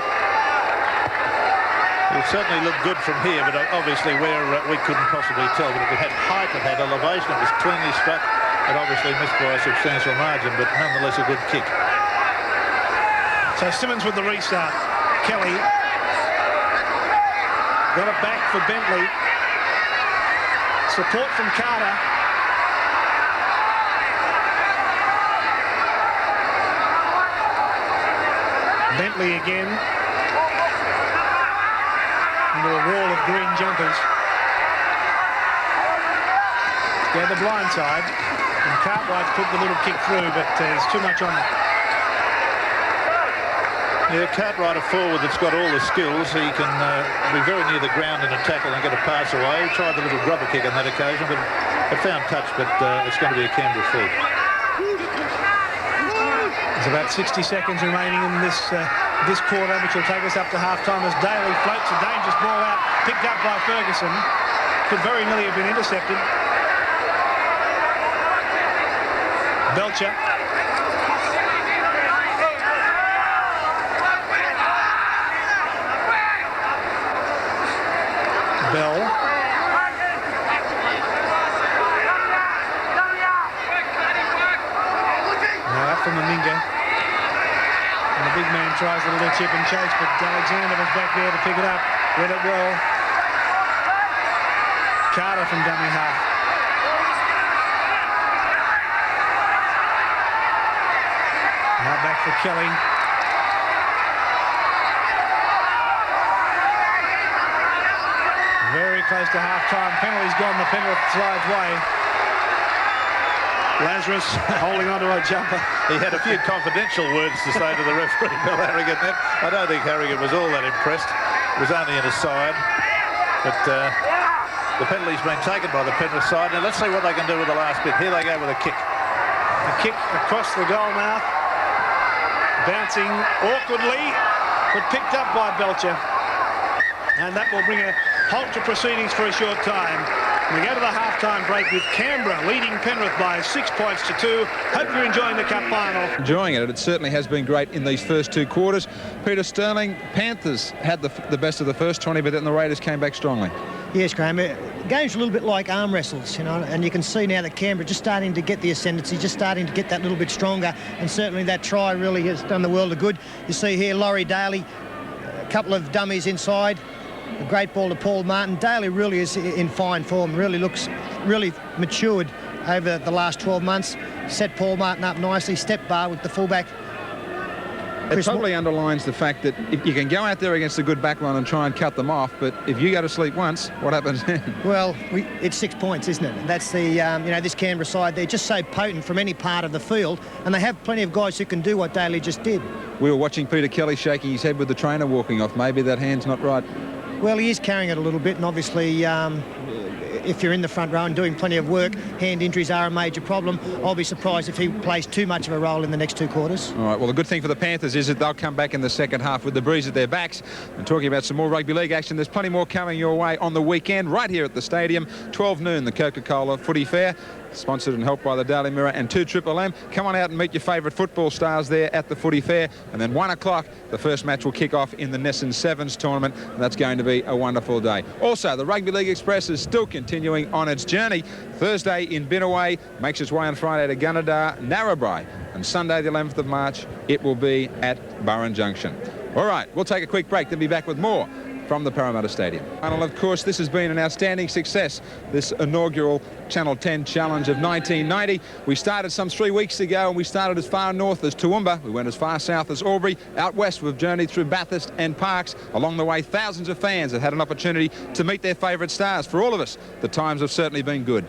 It certainly looked good from here, but obviously where we couldn't possibly tell. But it had height, it had elevation, it was cleanly struck. It obviously missed by a substantial margin, but nonetheless a good kick. So Simmons with the restart. Kelly got it back for Bentley. Support from Carter. Bentley again. Into a wall of green jumpers. Go the blind side. And Cartwright's put the little kick through, but there's too much on it. Yeah, Cartwright, a forward that's got all the skills. He can be very near the ground in a tackle and get a pass away. He tried the little grubber kick on that occasion, but it found touch, but it's going to be a Canberra feed. There's about 60 seconds remaining in this quarter, which will take us up to half-time as Daly floats a dangerous ball out, picked up by Ferguson. Could very nearly have been intercepted. Belcher. Bell. Now up from Meninga. And the big man tries a little chip and chase, but Alexander was back there to pick it up. Read it well. Carter from dummy half. Now back for Kelly. Very close to half-time. Penalty's gone the Penrith side's way. Lazarus holding onto a jumper. He had a few confidential words to say to the referee, Bill Harrigan. I don't think Harrigan was all that impressed. It was only an aside. But the penalty's been taken by the Penrith side. Now let's see what they can do with the last bit. Here they go with a kick. A kick across the goal mouth. Bouncing awkwardly, but picked up by Belcher. And that will bring a halt to proceedings for a short time. We go to the half-time break with Canberra leading Penrith by 6 points to 2. Hope you're enjoying the cup final. Enjoying it. It certainly has been great in these first 2 quarters. Peter Sterling, Panthers had the best of the first 20, but then the Raiders came back strongly. Yes, Graham. Game's a little bit like arm wrestles, you know, and you can see now that Canberra just starting to get the ascendancy, just starting to get that little bit stronger, and certainly that try really has done the world of good. You see here Laurie Daly, a couple of dummies inside, a great ball to Paul Martin. Daly really is in fine form, really looks really matured over the last 12 months. Set Paul Martin up nicely, step bar with the fullback. It probably underlines the fact that if you can go out there against a good backline and try and cut them off, but if you go to sleep once, what happens then? Well, it's 6 points, isn't it? That's the, you know, this Canberra side, they're just so potent from any part of the field, and they have plenty of guys who can do what Daly just did. We were watching Peter Kelly shaking his head with the trainer walking off. Maybe that hand's not right. Well, he is carrying it a little bit, and obviously if you're in the front row and doing plenty of work, hand injuries are a major problem. I'll be surprised if he plays too much of a role in the next 2 quarters. All right, well, the good thing for the Panthers is that they'll come back in the second half with the breeze at their backs. And talking about some more rugby league action, there's plenty more coming your way on the weekend right here at the stadium. 12 noon, the Coca-Cola Footy Fair, sponsored and helped by the Daily Mirror and 2MMM. Come on out and meet your favourite football stars there at the Footy Fair. And then 1 o'clock, the first match will kick off in the Nesson Sevens tournament. And that's going to be a wonderful day. Also, the Rugby League Express is still continuing on its journey. Thursday in Binnaway, makes its way on Friday to Gunnedah, Narrabri. And Sunday, the 11th of March, it will be at Burren Junction. All right, we'll take a quick break, then be back with more from the Parramatta Stadium. And of course, this has been an outstanding success, this inaugural Channel 10 Challenge of 1990. We started some 3 weeks ago, and we started as far north as Toowoomba. We went as far south as Albury. Out west, we've journeyed through Bathurst and Parkes. Along the way, thousands of fans have had an opportunity to meet their favourite stars. For all of us, the times have certainly been good.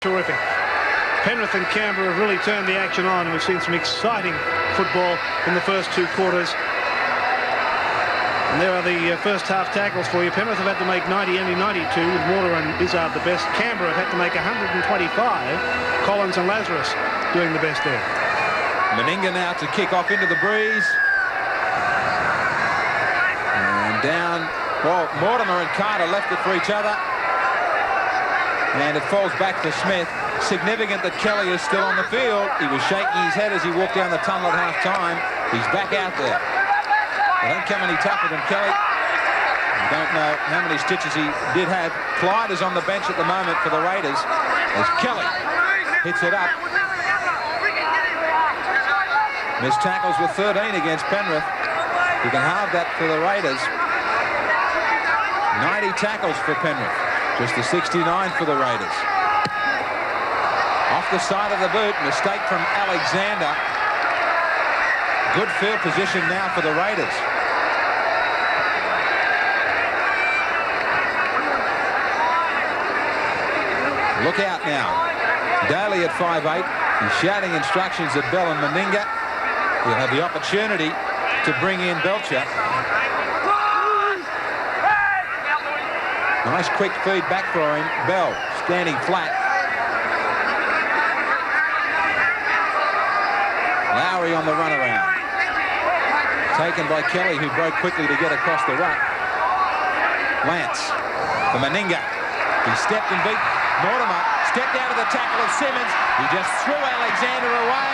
Terrific. Penrith and Canberra have really turned the action on, and we've seen some exciting football in the first 2 quarters. And there are the first half tackles for you. Penrith have had to make 90, only 92, with Warner and Izzard the best. Canberra have had to make 125. Collins and Lazarus doing the best there. Meninga now to kick off into the breeze. And down. Well, Mortimer and Carter left it for each other. And it falls back to Smith. Significant that Kelly is still on the field. He was shaking his head as he walked down the tunnel at half-time. He's back out there. They don't come any tougher than Kelly. I don't know how many stitches he did have. Clyde is on the bench at the moment for the Raiders as Kelly hits it up. Missed tackles with 13 against Penrith. You can halve that for the Raiders. 90 tackles for Penrith. Just the 69 for the Raiders. Off the side of the boot, mistake from Alexander. Good field position now for the Raiders. Look out now. Daly at 5'8". He's shouting instructions at Bell and Meninga. He'll have the opportunity to bring in Belcher. Nice quick feed back for him. Bell standing flat. Lowry on the runaround. Taken by Kelly, who broke quickly to get across the ruck. Lance for Meninga. He stepped and beat Mortimer. Stepped out of the tackle of Simmons. He just threw Alexander away.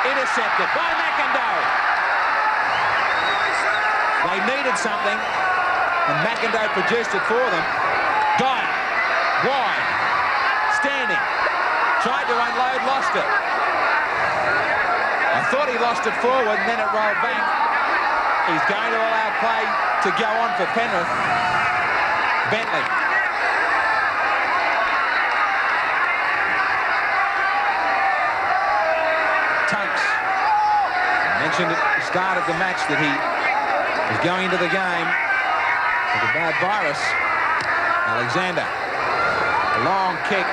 Intercepted by McIndoe. They needed something, and McIndoe produced it for them. Guy, wide, standing. Tried to unload, lost it. I thought he lost it forward, and then it rolled back. He's going to allow play to go on for Penrith. Bentley. Tunks. I mentioned at the start of the match that he was going into the game with a bad virus. Alexander. A long kick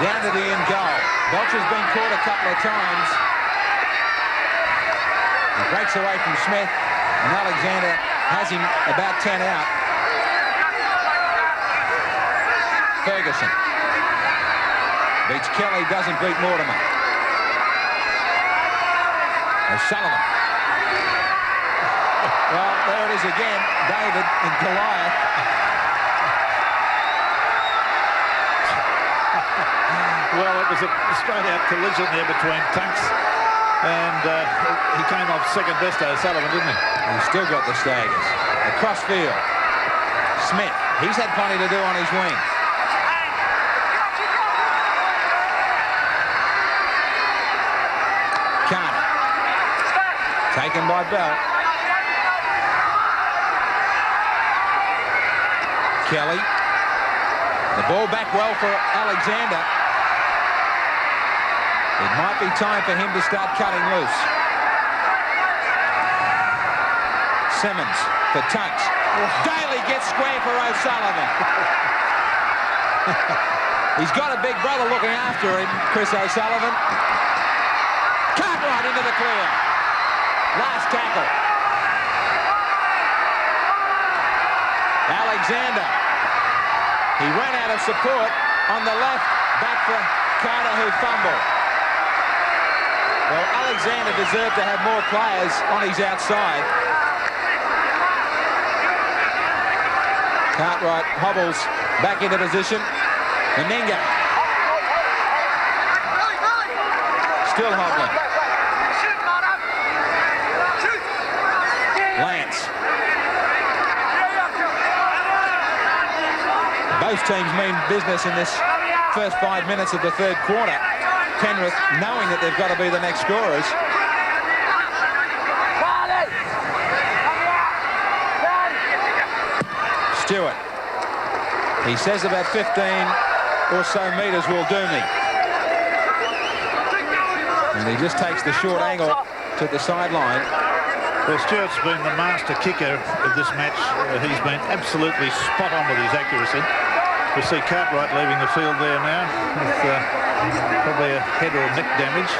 down to the end goal. Belcher's been caught a couple of times. He breaks away from Smith, and Alexander has him about 10 out. Ferguson beats Kelly, doesn't beat Mortimer. O'Sullivan. Well, there it is again, David and Goliath. Well, it was a straight-out collision there between Tunks and he came off second best O'Sullivan, didn't he? He's still got the staggers. Across field. Smith. He's had plenty to do on his wing. Carter. Taken by Bell. Kelly. The ball back well for Alexander. It might be time for him to start cutting loose. Simmons for Tunks. Daly gets square for O'Sullivan. He's got a big brother looking after him, Chris O'Sullivan. Cartwright into the clear. Last tackle. Alexander. He ran out of support on the left. Back for Carter, who fumbled. Well, Alexander deserved to have more players on his outside. Cartwright hobbles back into position. Meninga. Still hobbling. Lance. Both teams mean business in this first 5 minutes of the third quarter. Penrith knowing that they've got to be the next scorers. Stewart. He says about 15 or so metres will do me. And he just takes the short angle to the sideline. Well, Stewart's been the master kicker of this match. He's been absolutely spot on with his accuracy. We see Cartwright leaving the field there now with probably a head or neck damage.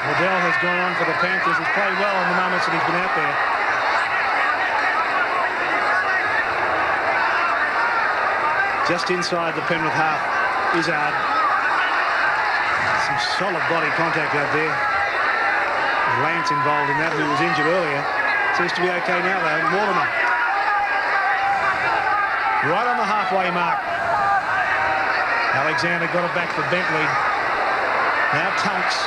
Liddell has gone on for the Panthers. He's played well in the moments that he's been out there. Just inside the Penrith half, Izzard. Some solid body contact out there. Lance involved in that, who was injured earlier. Seems to be okay now, though. Mortimer. Right on the halfway mark. Alexander got it back for Bentley. Now Tunks.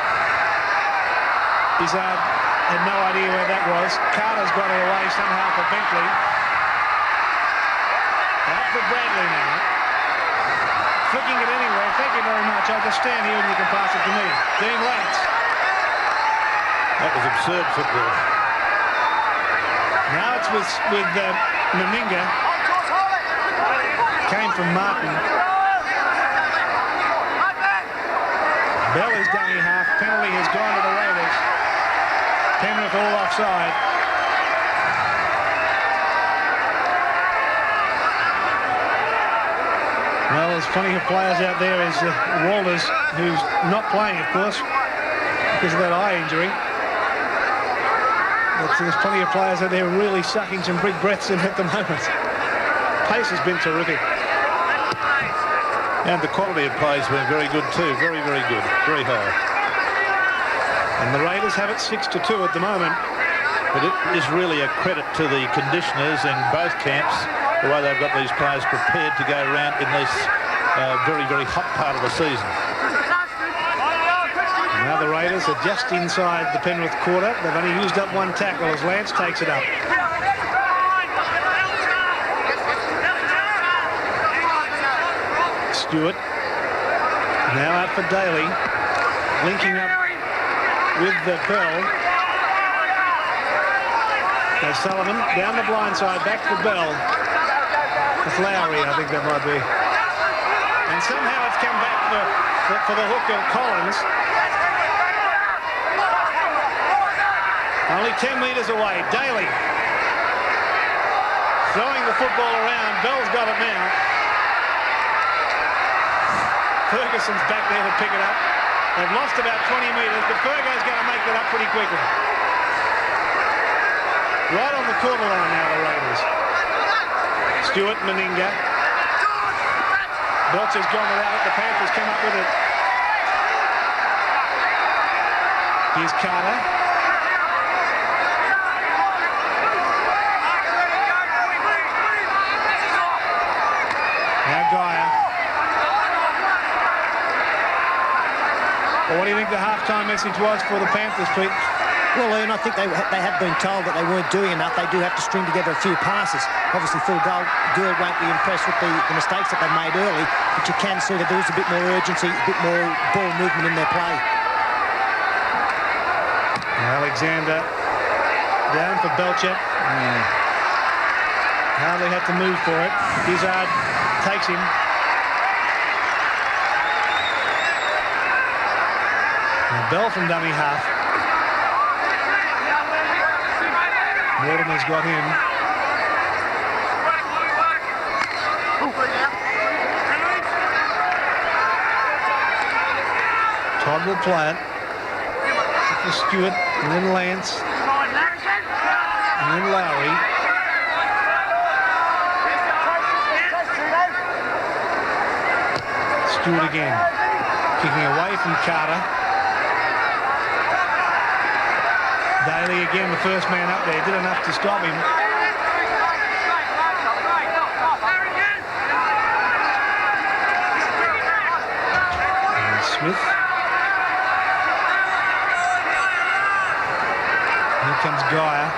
Izzard had no idea where that was. Carter's got it away somehow for Bentley. Out for Bradley now. Flicking it anywhere. Thank you very much. I'll just stand here and you can pass it to me. Dean Lance. That was absurd football. Now it's with Meninga. Came from Martin. Bell is dummy half. Penalty has gone to the Raiders. Penrith all offside. Well, there's plenty of players out there. Is Walters, who's not playing, of course, because of that eye injury. But there's plenty of players out there really sucking some big breaths in at the moment. Pace has been terrific. And the quality of play has been very good too. Very, very good. Very high. And the Raiders have it 6-2 at the moment. But it is really a credit to the conditioners in both camps, the way they've got these players prepared to go around in this very, very hot part of the season. Now the Raiders are just inside the Penrith quarter. They've only used up one tackle as Lance takes it up. Stewart now out for Daly, linking up with the Bell. There's Sullivan down the blind side, back to Bell. With Lowry, I think that might be. And somehow it's come back for the hook of Collins. Only 10 metres away. Daly throwing the football around. Bell's got it now. Ferguson's back there to pick it up. They've lost about 20 metres, but Fergo's going to make that up pretty quickly. Right on the quarter line now, the Raiders. Stewart, Meninga. Belcher's gone without it. The Panthers come up with it. Here's Carter. Now Geyer. Well, what do you think the halftime message was for the Panthers, Pete? Well, Ian, I think they have been told that they weren't doing enough. They do have to string together a few passes. Obviously, Phil Gould won't be impressed with the mistakes that they made early, but you can see that there is a bit more urgency, a bit more ball movement in their play. Alexander down for Belcher. Hardly had to move for it. Izzard takes him. Now Bell from dummy half. Mortimer's got him. Todd will play it. For Stewart, and then Lance. And then Lowry. Stewart again. Kicking away from Carter. Daly again, the first man up there, did enough to stop him. And Smith. Here comes Geyer.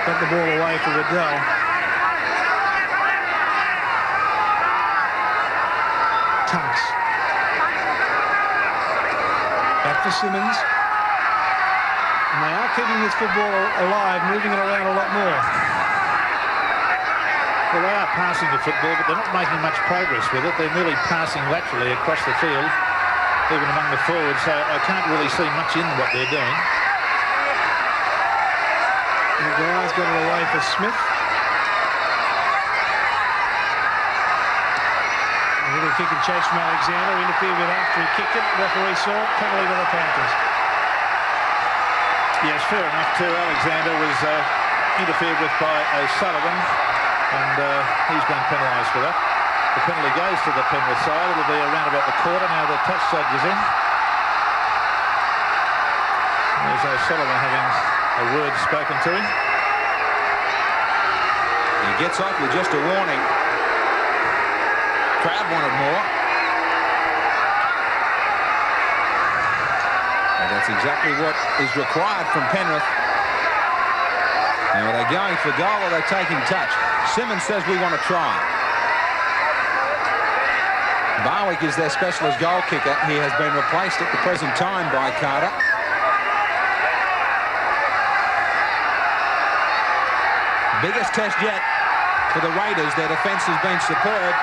Got the ball away for Riddell. Tunks. Back for Simmons. And they are keeping this football alive, moving it around a lot more. Well, they are passing the football, but they're not making much progress with it. They're merely passing laterally across the field, even among the forwards, so I can't really see much in what they're doing. And Guy's got it away for Smith. A little kick and chase from Alexander, interfered with after he kicked it. Referee saw it, penalty to the Panthers. Yes, fair enough too. Alexander was interfered with by O'Sullivan, and he's been penalised for that. The penalty goes to the Penrith side. It'll be around about the quarter now. The touch judge is in. There's O'Sullivan having a word spoken to him. He gets off with just a warning. Crowd wanted more. And that's exactly what is required from Penrith. Now, are they going for goal or are they taking touch? Simmons says we want to try. Barwick is their specialist goal kicker. He has been replaced at the present time by Carter. Biggest test yet for the Raiders. Their defence has been superb.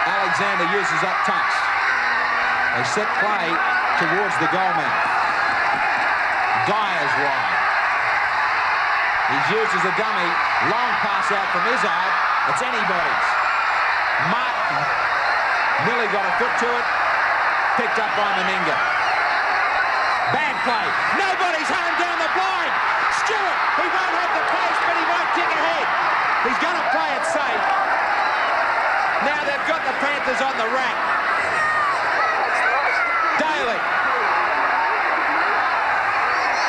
Alexander uses up Tunks. They set play towards the goal mouth. Dyer's wide. He's used as a dummy. Long pass out from Izzard. It's anybody's. Martin nearly got a foot to it. Picked up by Meninga. Bad play. Nobody's home down the blind. Stewart, he won't have the post, but he might kick ahead. He's going to play it safe. Now they've got the Panthers on the rack. Daly.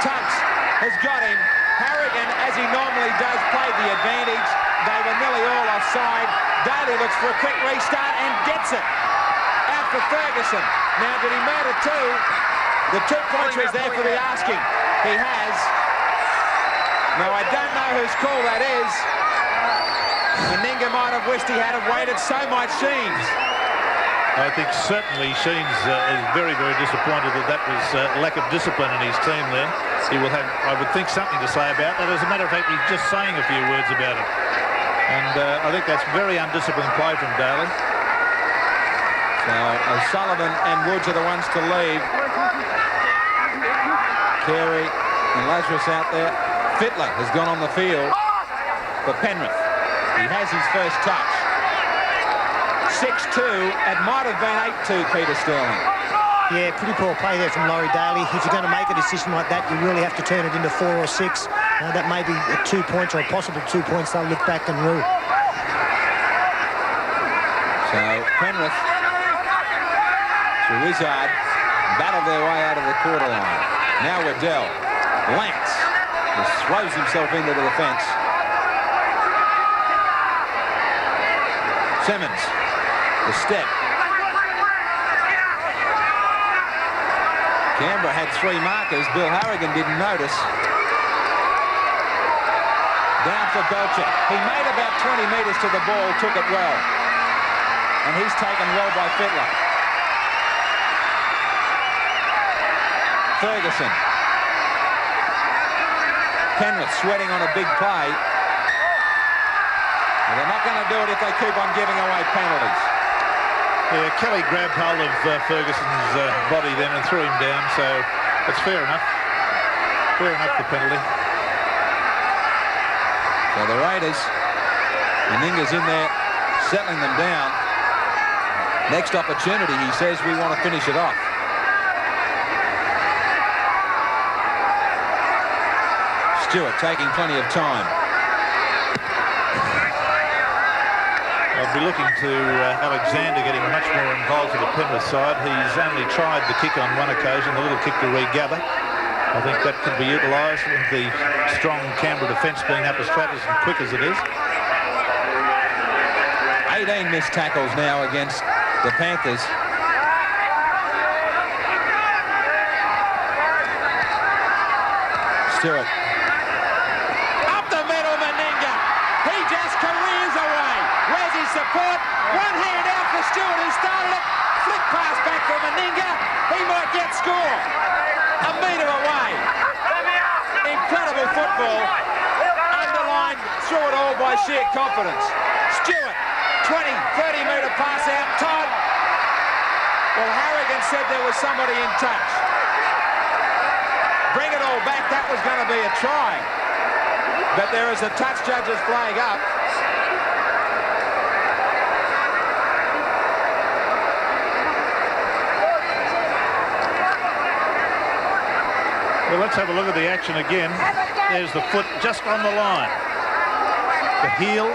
Tunks has got him. Harrigan, as he normally does, played the advantage. They were nearly all offside. Daly looks for a quick restart and gets it. Out for Ferguson. Now, did he murder two? The 2 points was there for the asking. He has. No, I don't know whose call that is. Meninga might have wished he had waited, so might Sheens. I think certainly Sheens is very, very disappointed that was lack of discipline in his team there. He will have, I would think, something to say about that. As a matter of fact, he's just saying a few words about it. And I think that's very undisciplined play from Daly. So O'Sullivan and Woods are the ones to leave. Carey and Lazarus out there. Fittler has gone on the field for Penrith. He has his first touch. 6-2. It might have been 8-2, Peter Sterling. Yeah, pretty poor play there from Laurie Daly. If you're going to make a decision like that, you really have to turn it into 4 or 6. That may be 2 points or a possible 2 points they'll look back and rule. So Penrith, through Izzard, battled their way out of the quarter line. Now Waddell. Lance just throws himself into the defence. Simmons, the step. Canberra had 3 markers. Bill Harrigan didn't notice. Down for Belcher. He made about 20 metres to the ball, took it well. And he's taken well by Fittler. Ferguson. Penrith sweating on a big play. Well, they're not going to do it if they keep on giving away penalties. Yeah, Kelly grabbed hold of Ferguson's body then and threw him down, so it's fair enough. Fair enough, the penalty. So the Raiders, Meninga's in there, settling them down. Next opportunity, he says, we want to finish it off. Stewart taking plenty of time. I'll be looking to Alexander getting much more involved for the Penrith side. He's only tried the kick on one occasion, the little kick to regather. I think that could be utilised with the strong Canberra defence being up as flat as and quick as it is. 18 missed tackles now against the Panthers. Stewart. Up the middle, Meninga. He just careers away. Where's his support? One hand out for Stewart, who started it. Flick pass back for Meninga. He might get score. A metre away. Incredible football. Underlined through it all by sheer confidence. Stewart, 20, 30-metre pass out. Todd. Well, Harrigan said there was somebody in touch. Bring it all back. That was going to be a try. But there is a touch judge's flag up. Well, Let's have a look at the action again. There's the foot just on the line. The heel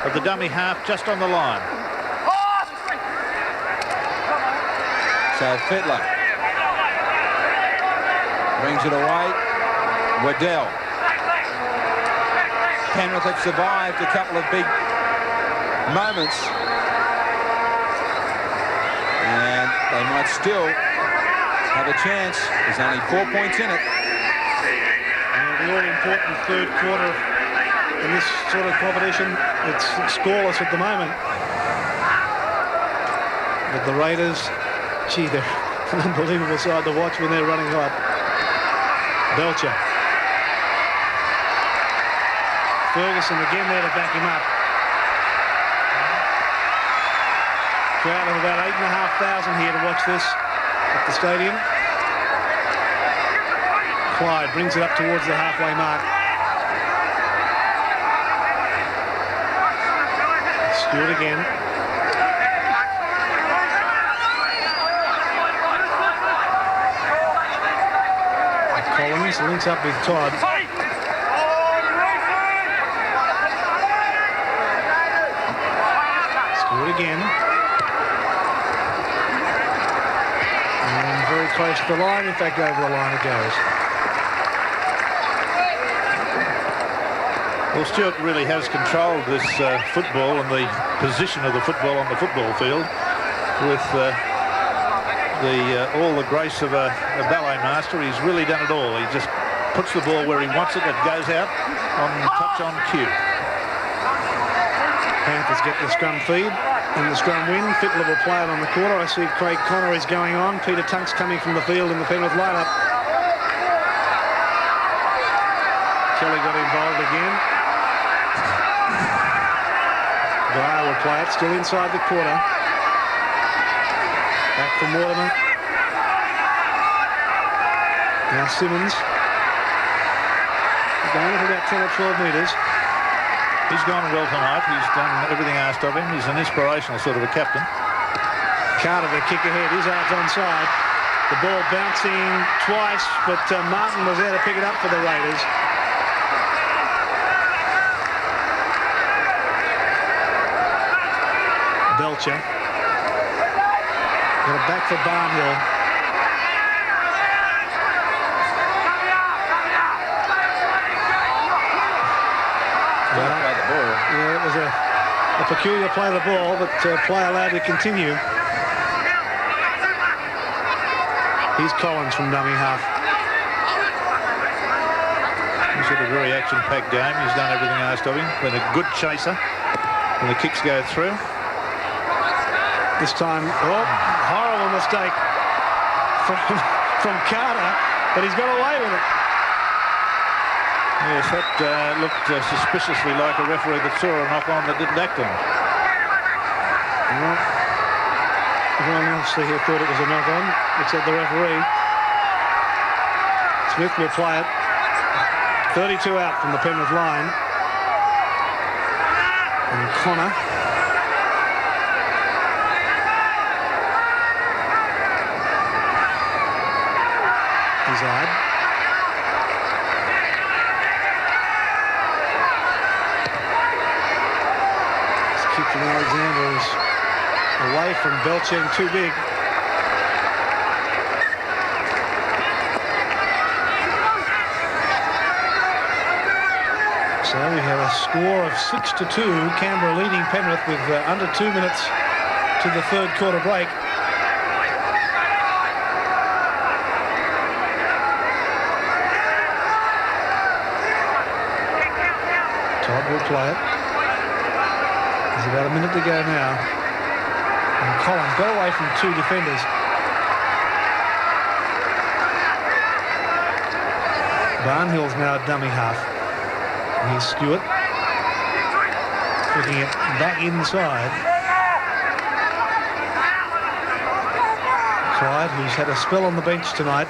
of the dummy half just on the line. So Fittler brings it away. Waddell. Penrith have survived a couple of big moments, and they might still have a chance. There's only 4 points in it. The all-important third quarter in this sort of competition. It's scoreless at the moment. But the Raiders, gee, they're an unbelievable side to watch when they're running hot. Belcher. Ferguson again there to back him up. Crowd of about 8,500 here to watch this at the stadium. Clyde brings it up towards the halfway mark. Stewart again. Collins links up with Todd. Stewart again. And very close to the line. In fact, over the line it goes. Well, Stewart really has controlled this football and the position of the football on the football field with all the grace of a ballet master. He's really done it all. He just puts the ball where he wants it. It goes out on touch on cue. Panthers get the scrum feed and the scrum win. Fittler will play it on the quarter. I see Craig Connor is going on. Peter Tunk's coming from the field in the Penrith lineup. Kelly got involved again. Dyer will play it, still inside the quarter. Back from Waterman. Now Simmons. Going for about 10 or 12 metres. He's gone well tonight. He's done everything asked of him. He's an inspirational sort of a captain. Carter the kick ahead. His arm's onside. The ball bouncing twice, but Martin was there to pick it up for the Raiders. Belcher. Got it back for Barnhill. Yeah, it was a peculiar play of the ball, but play allowed to continue. Here's Collins from dummy half. He's had a very action-packed game. He's done everything asked of him. Been a good chaser when the kicks go through. This time, horrible mistake from Carter, but he's got away with it. Yes, that looked suspiciously like a referee that saw a knock on that didn't act on. Well, everyone else here thought it was a knock on, except the referee. Smith will play it. 32 out from the Penrith line. And Connor. Izard. This kick from Alexander is away from Belcher and too big. So we have a score of 6-2. Canberra leading Penrith with under 2 minutes to the third quarter break. Todd will play it. There's about a minute to go now. And Collins got away from two defenders. Barnhill's now a dummy half. And here's Stewart. Flicking it back inside. Clyde, who's had a spell on the bench tonight,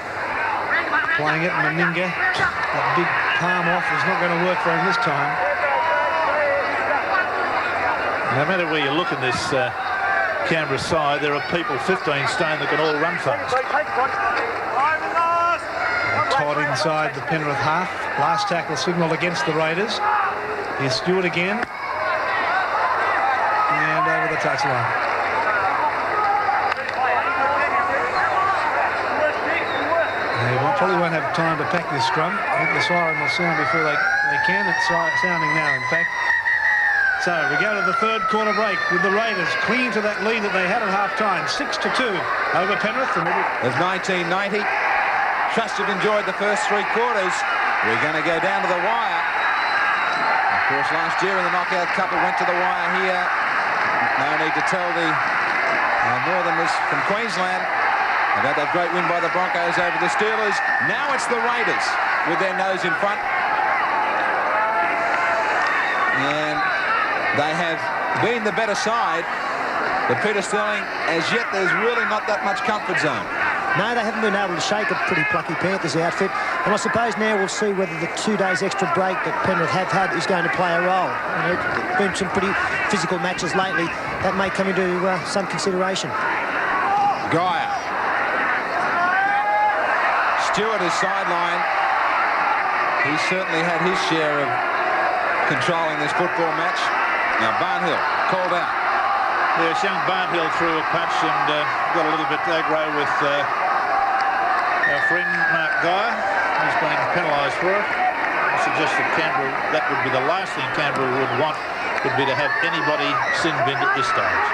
playing it. Meninga, that big palm off is not going to work for him this time. No matter where you look in this Canberra side, there are people 15 stone that can all run fast. Todd inside the Penrith half. Last tackle signalled against the Raiders. Here's Stewart again. And over the touchline. They probably won't have time to pack this scrum. I think the siren will sound before they can. It's sounding now, in fact. So we go to the third quarter break with the Raiders clinging to that lead that they had at half-time. 6-2 over Penrith. Of 1990. Trust you've enjoyed the first 3 quarters. We're going to go down to the wire. Of course, last year in the knockout cup, it went to the wire here. No need to tell the Northerners from Queensland about that great win by the Broncos over the Steelers. Now it's the Raiders with their nose in front. And they have been the better side. But Peter Sterling, as yet, there's really not that much comfort zone. No, they haven't been able to shake a pretty plucky Panthers outfit. And I suppose now we'll see whether the 2 days extra break that Penrith have had is going to play a role. You know, there's been some pretty physical matches lately. That may come into some consideration. Geyer. Stewart is sidelined. He certainly had his share of controlling this football match. Now Barnhill called out. Yes, young Barnhill threw a punch and got a little bit aggro with our friend Mark Geyer. He's been penalised for it. I suggest that Canberra, that would be the last thing Canberra would want, would be to have anybody sin binned at this stage.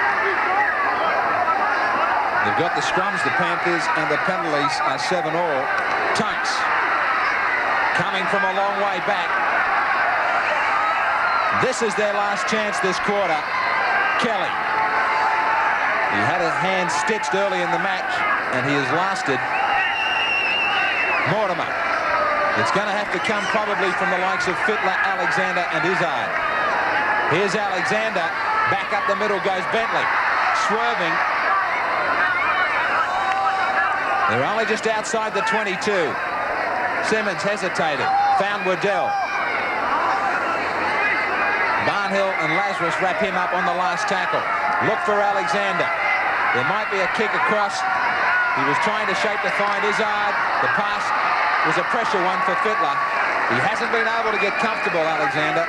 They've got the scrums, the Panthers, and the penalties are 7-all. Tunks coming from a long way back. This is their last chance this quarter. Kelly. He had a hand stitched early in the match, and he has lasted. Mortimer. It's going to have to come probably from the likes of Fittler, Alexander, and Izzard. Here's Alexander. Back up the middle goes Bentley. Swerving. They're only just outside the 22. Simmons hesitated. Found Waddell. Barnhill and Lazarus wrap him up on the last tackle. Look for Alexander. There might be a kick across. He was trying to shape to find Izzard. The pass was a pressure one for Fittler. He hasn't been able to get comfortable, Alexander.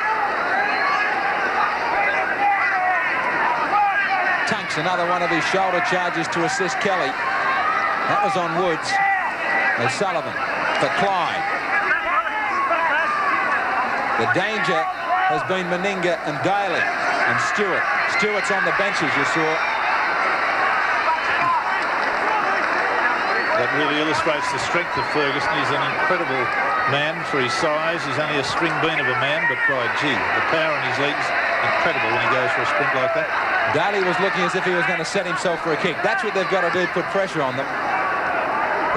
Tunks another one of his shoulder charges to assist Kelly. That was on Woods. O'Sullivan for Clyde. The danger has been Meninga and Daly and Stewart. Stewart's on the benches, you saw. That really illustrates the strength of Ferguson. He's an incredible man for his size. He's only a string bean of a man, but by gee, the power in his legs, incredible when he goes for a sprint like that. Daly was looking as if he was going to set himself for a kick. That's what they've got to do, put pressure on them.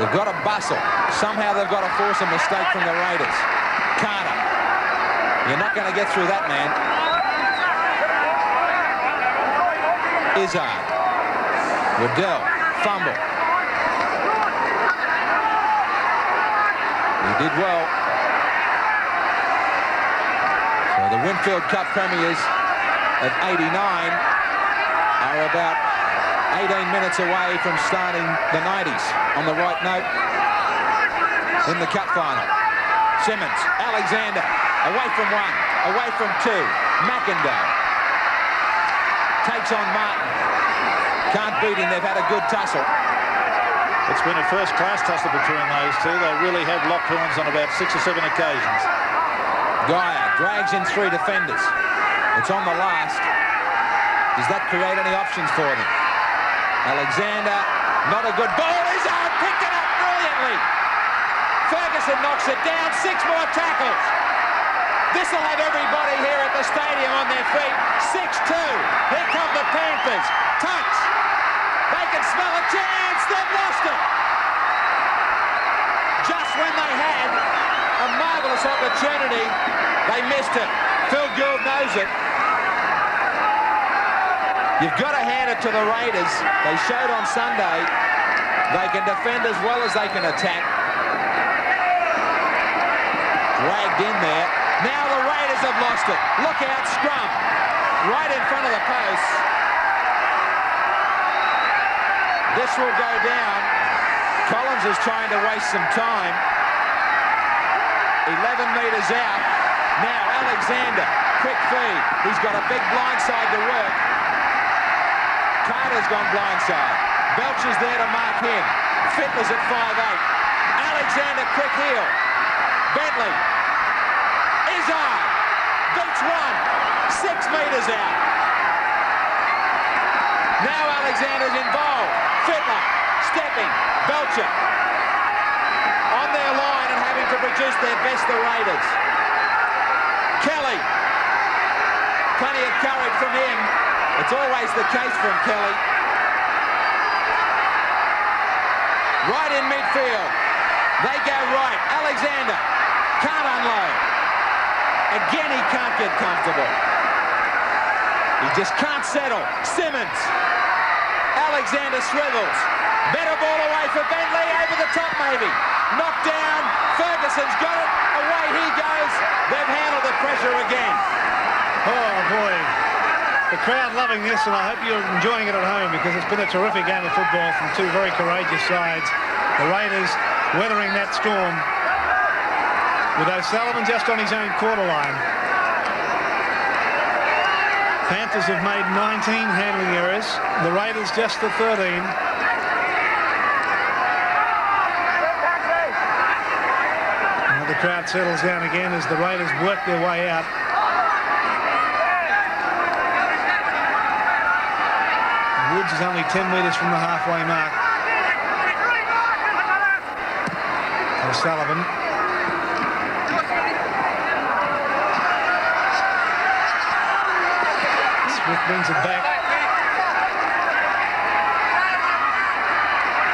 They've got to bustle. Somehow they've got to force a mistake from the Raiders. Carter. You're not going to get through that man. Izzard. Waddell. Fumble. He did well. So the Winfield Cup premiers of '89 are about 18 minutes away from starting the 90s on the right note in the cup final. Simmons, Alexander, away from one, away from two. McIndoe takes on Martin. Can't beat him, they've had a good tussle. It's been a first-class tussle between those two. They really have locked horns on about 6 or 7 occasions. Geyer drags in 3 defenders. It's on the last. Does that create any options for them? Alexander, not a good ball. Izzard picked it up brilliantly. Ferguson knocks it down. 6 more tackles. This will have everybody here at the stadium on their feet. 6-2. Here come the Panthers. Tunks. They can smell a chance. They've lost it. Just when they had a marvellous opportunity, they missed it. Phil Gould knows it. You've got to hand it to the Raiders. They showed on Sunday they can defend as well as they can attack. Dragged in there. Now the Raiders have lost it. Look out, scrum. Right in front of the post. This will go down. Collins is trying to waste some time. 11 metres out. Now Alexander, quick feed. He's got a big blindside to work. Carter's gone blindside. Belcher's there to mark him. Fittler's at 5'8". Alexander, quick heel. Bentley. Izzard. Beats one. 6 metres out. Now Alexander's involved. Fittler. Stepping. Belcher. On their line and having to produce their best, the Raiders. Kelly. Plenty of courage from him. It's always the case from Kelly. Right in midfield. They go right. Alexander can't unload. Again, he can't get comfortable. He just can't settle. Simmons. Alexander swivels. Better ball away for Bentley. Over the top, maybe. Knocked down. Ferguson's got it. Away he goes. They've handled the pressure again. Oh, boy. The crowd loving this, and I hope you're enjoying it at home, because it's been a terrific game of football from two very courageous sides. The Raiders weathering that storm with O'Sullivan just on his own quarter line. Panthers have made 19 handling errors. The Raiders just the 13. Now the crowd settles down again as the Raiders work their way out. Woods is only 10 metres from the halfway mark. O'Sullivan. Smith brings it back.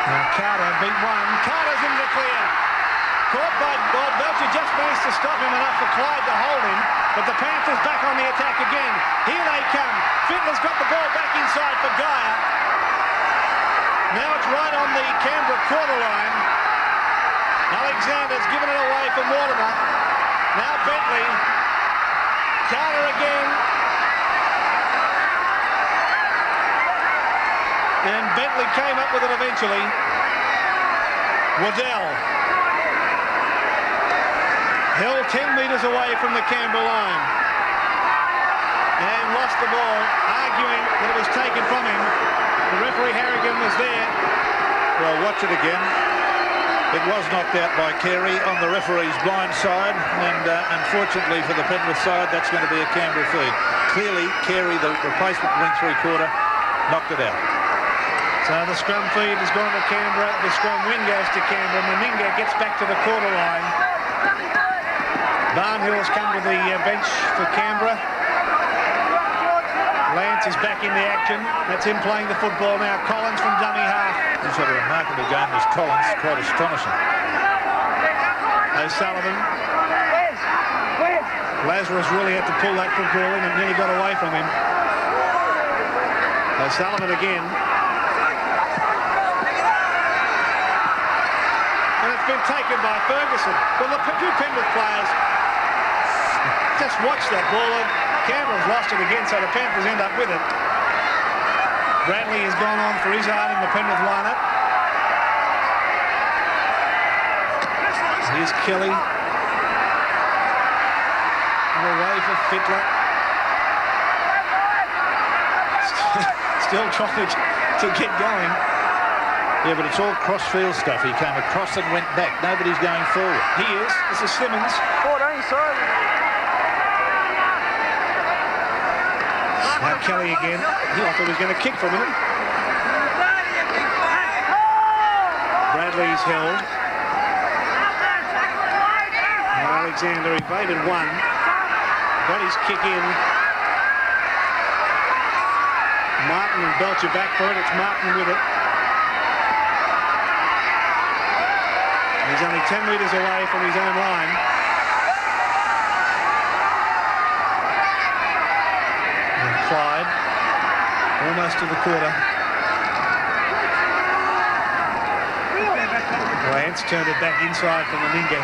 Now Carter beat one. Carter's in the clear. Caught by Bob. Belcher just managed to stop him enough for Clyde to hold him. But the Panthers back on the attack again. Here they come. Fittler's got the ball back inside for Geyer. Now it's right on the Canberra quarter line. Alexander's given it away for Mortimer. Now Bentley. Carter again. And Bentley came up with it eventually. Waddell. Held 10 metres away from the Canberra line. And lost the ball, arguing that it was taken from him. The referee Harrigan was there. Well, watch it again. It was knocked out by Carey on the referee's blind side, and unfortunately for the Penrith side, that's going to be a Canberra feed. Clearly, Carey, the replacement wing three-quarter, knocked it out. So the scrum feed has gone to Canberra. The scrum win goes to Canberra. Meninga gets back to the quarter line. Barnhill's come to the bench for Canberra. Lance is back in the action. That's him playing the football now. Collins from dummy half. He's had a remarkable game as Collins, quite astonishing. O'Sullivan. Lazarus really had to pull that football in and nearly got away from him. O'Sullivan again. And it's been taken by Ferguson. Well, the two Penrith players just watch that ball. Canberra's lost it again, so the Panthers end up with it. Bradley has gone on for Izzard in the Penrith lineup. Here's Kelly. And away for Fittler. Still trying to get going. Yeah, but it's all cross-field stuff. He came across and went back. Nobody's going forward. He is. This is Simmons. 14, sorry. Now Kelly again. I thought he was going to kick for a minute. Bradley's held. Now Alexander evaded one. Got his kick in. Martin and Belcher back for it. It's Martin with it. He's only 10 metres away from his own line. Clyde, almost to the quarter. Lance turned it back inside for Meninga.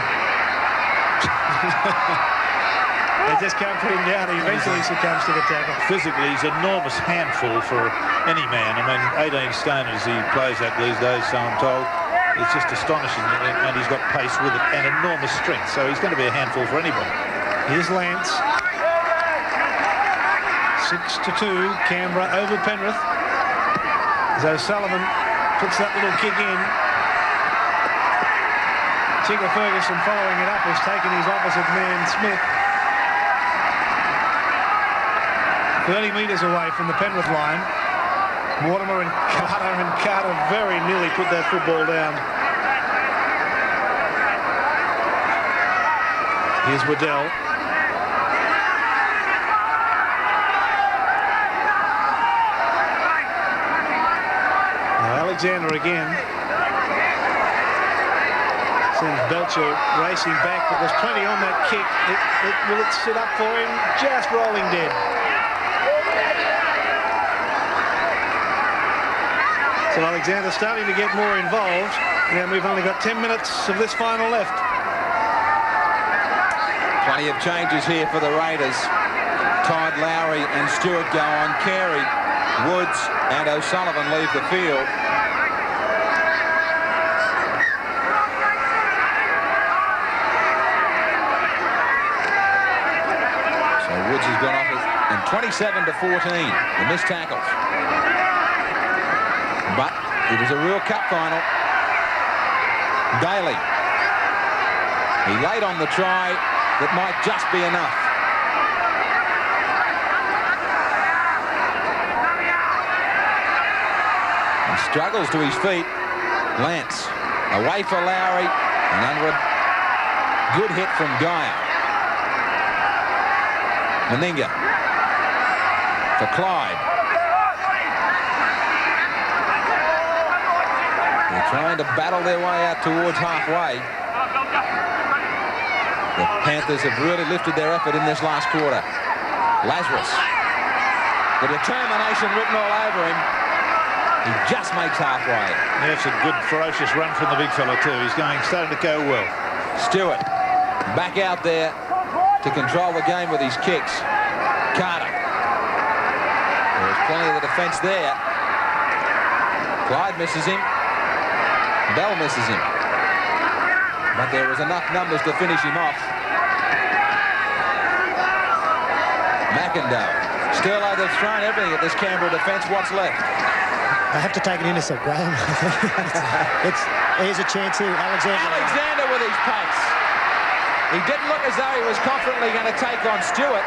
They just can't put him down. He eventually succumbs to the tackle. Physically, he's an enormous handful for any man. I mean, 18 stone as he plays at these days, so I'm told. is just astonishing, and he's got pace with it and enormous strength, so he's going to be a handful for anybody. Here's Lance. 6-2, Canberra over Penrith. As O'Sullivan puts that little kick in. Tigger Ferguson following it up has taken his opposite man, Smith. 30 metres away from the Penrith line. Mortimer and Carter very nearly put that football down. Here's Waddell. Now Alexander again. Sends Belcher racing back, but there's plenty on that kick. Will it sit up for him? Just rolling dead. So Alexander starting to get more involved. Now we've only got 10 minutes of this final left. Plenty of changes here for the Raiders. Todd, Lowry and Stewart go on. Carey, Woods and O'Sullivan leave the field. So Woods has gone off and 27-14, the missed tackles. But it is a real cup final. Daly. He laid on the try that might just be enough. He struggles to his feet. Lance away for Lowry and under a good hit from Geyer. Meninga for Clyde. They're trying to battle their way out towards halfway. The Panthers have really lifted their effort in this last quarter. Lazarus. The determination written all over him. He just makes halfway. That's a good, ferocious run from the big fella too. He's starting to go well. Stewart back out there to control the game with his kicks. Carter. There's plenty of the defence there. Clyde misses him. Bell misses him. But there was enough numbers to finish him off. McIndoe. Sterlo, they've thrown everything at this Canberra defence. What's left? I have to take an intercept, Graham. Here's a chance here. Alexander with his pace. He didn't look as though he was confidently going to take on Stewart.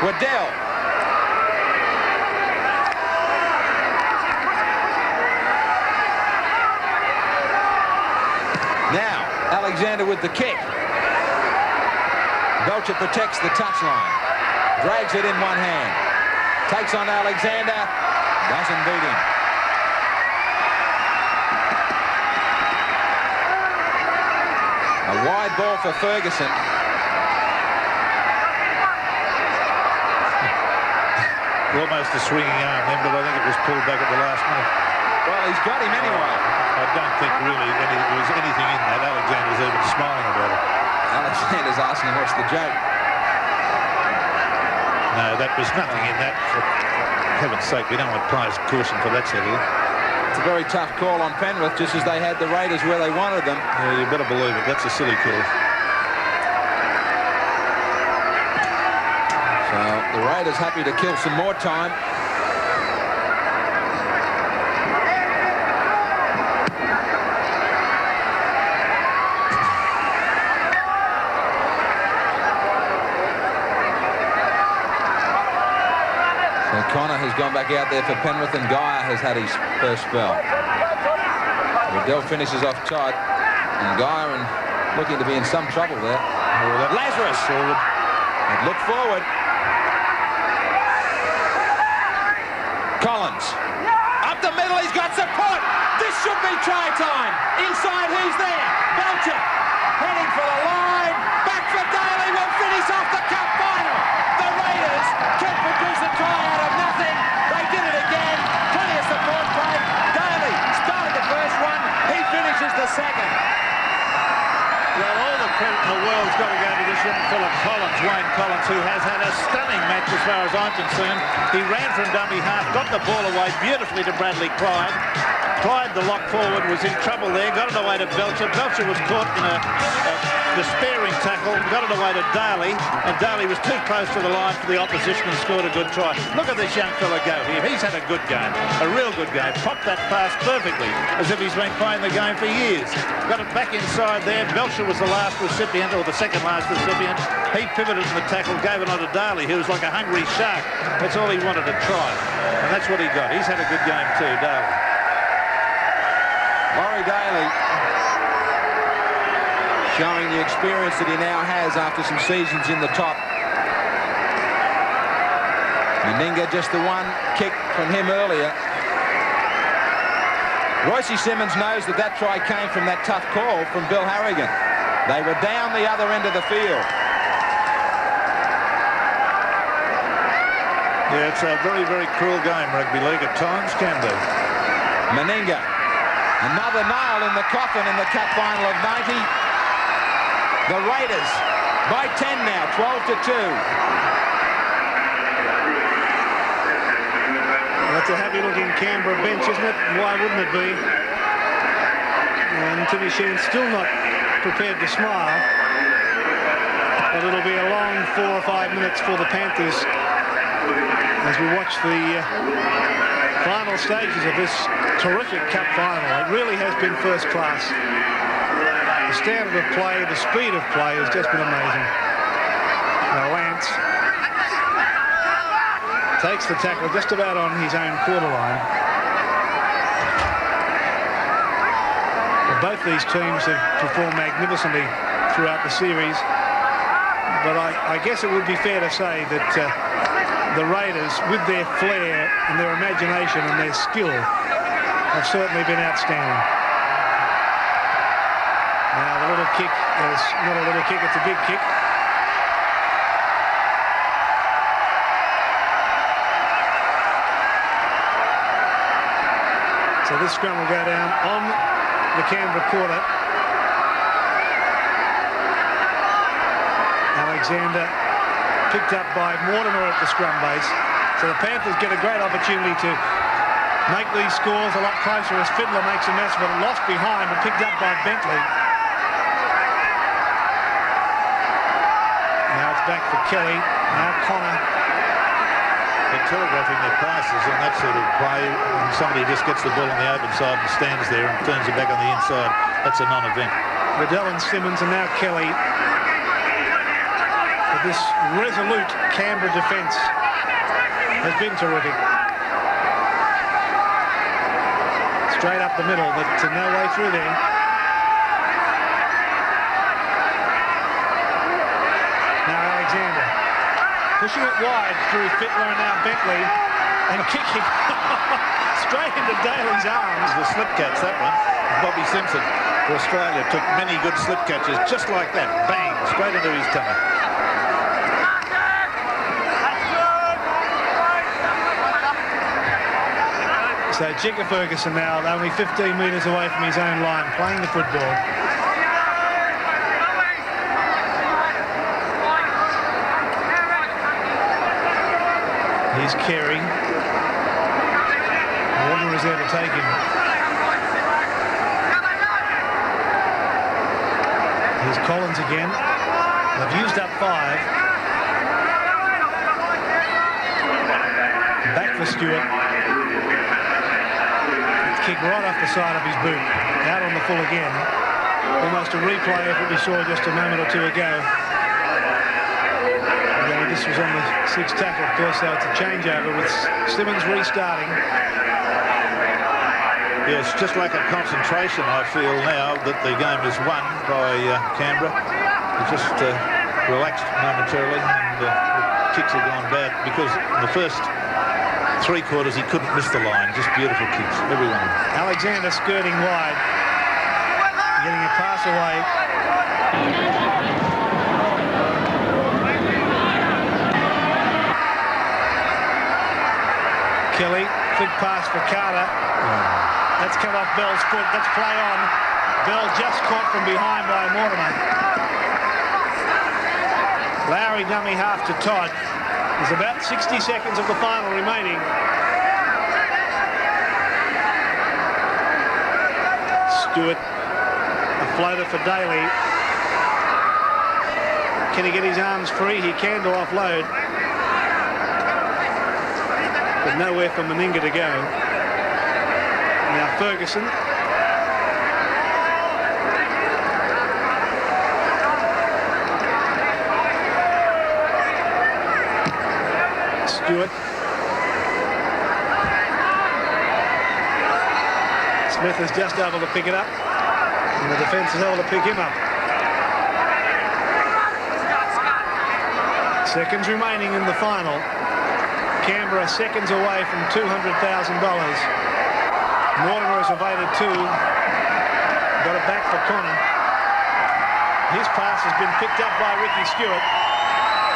Waddell. Now, Alexander with the kick. Belcher protects the touchline. Drags it in one hand. Takes on Alexander. Doesn't beat him. A wide ball for Ferguson. Almost a swinging arm then, but I think it was pulled back at the last minute. Well, he's got him anyway. I don't think really there was anything in that. Alexander's even smiling about it. Alexander's asking what's the joke. No, that was nothing in that. For heaven's sake, we don't want players' caution for that sort of thing. It's a very tough call on Penrith, just as they had the Raiders where they wanted them. Yeah, you better believe it. That's a silly call. So the Raiders happy to kill some more time. Connor has gone back out there for Penrith, and Geyer has had his first spell. Waddell finishes off Todd, and Geyer looking to be in some trouble there. Lazarus forward. And look forward. Collins. Up the middle, he's got support. This should be try time. Inside, who's there? Belcher. Heading for the line. Back for Daly. Will finish off the cup final. The Raiders can produce a try out of nothing. They did it again. Plenty of support play. Daly started the first one. He finishes the second. Well, all the credit in the world's got to go to this young fella Collins, Wayne Collins, who has had a stunning match as far as I'm concerned. He ran from dummy half, got the ball away beautifully to Bradley Clyde, Clyde, the lock forward, was in trouble there, got it away to Belcher. Belcher was caught in a despairing tackle, got it away to Daly, and Daly was too close to the line for the opposition and scored a good try. Look at this young fella go here. He's had a good game, a real good game. Popped that pass perfectly, as if he's been playing the game for years. Got it back inside there. Belcher was the last recipient, or the second last recipient. He pivoted in the tackle, gave it on to Daly, who was like a hungry shark. That's all he wanted to try, and that's what he got. He's had a good game too, Daly. Laurie Daly showing the experience that he now has after some seasons in the top. Meninga just the one kick from him earlier. Royce Simmons knows that that try came from that tough call from Bill Harrigan. They were down the other end of the field. Yeah, it's a very, very cruel game, rugby league at times, can be. Meninga, another nail in the coffin in the cup final of 90. The Raiders by 10 now, 12-2. That's a happy-looking Canberra bench, isn't it? Why wouldn't it be? And Timmy Sheen's still not prepared to smile. But it'll be a long 4 or 5 minutes for the Panthers as we watch the final stages of this terrific cup final. It really has been first class. The standard of play, the speed of play has just been amazing. Now Lance takes the tackle just about on his own quarter line. Well, both these teams have performed magnificently throughout the series, but I guess it would be fair to say that the Raiders, with their flair and their imagination and their skill, have certainly been outstanding. Now the little kick is not a little kick, it's a big kick. So this scrum will go down on the Canberra quarter. Alexander picked up by Mortimer at the scrum base. So the Panthers get a great opportunity to make these scores a lot closer as Fiddler makes a mess of it. Lost behind, but picked up by Bentley. Now it's back for Kelly. Now Connor. They're telegraphing their passes in that sort of play. When somebody just gets the ball on the open side and stands there and turns it back on the inside, that's a non-event. Riddell and Simmons and now Kelly. This resolute Canberra defence has been terrific. Straight up the middle, but no way through there. Now Alexander pushing it wide through Fittler and now Bentley and kicking straight into Daly's arms. The slip catch, that one. Bobby Simpson for Australia took many good slip catches just like that. Bang, straight into his tummy. So Jigger Ferguson now only 15 metres away from his own line, playing the football. Here's Carey. Warner is there to take him. Here's Collins again. They've used up 5. Back for Stewart. Kick right off the side of his boot, out on the full again. Almost a replay of what we saw just a moment or two ago. Yeah, this was on the 6th tackle, of course, so it's a changeover with Simmons restarting. Yeah, it's just like a concentration, I feel now, that the game is won by Canberra. They just relaxed momentarily, and the kicks have gone bad because in the first 3 quarters he couldn't miss the line. Just beautiful kicks, everyone. Alexander skirting wide, getting a pass away. Kelly, quick pass for Carter. That's come off Bell's foot. That's play on. Bell just caught from behind by Mortimer. Lowry dummy half to Todd. There's about 60 seconds of the final remaining. Stewart. A floater for Daly. Can he get his arms free? He can to offload. But nowhere for Meninga to go. Now Ferguson. Stewart. Smith is just able to pick it up, and the defence is able to pick him up. Seconds remaining in the final. Canberra seconds away from $200,000. Mortimer has evaded two. Got it back for Connor. His pass has been picked up by Ricky Stewart.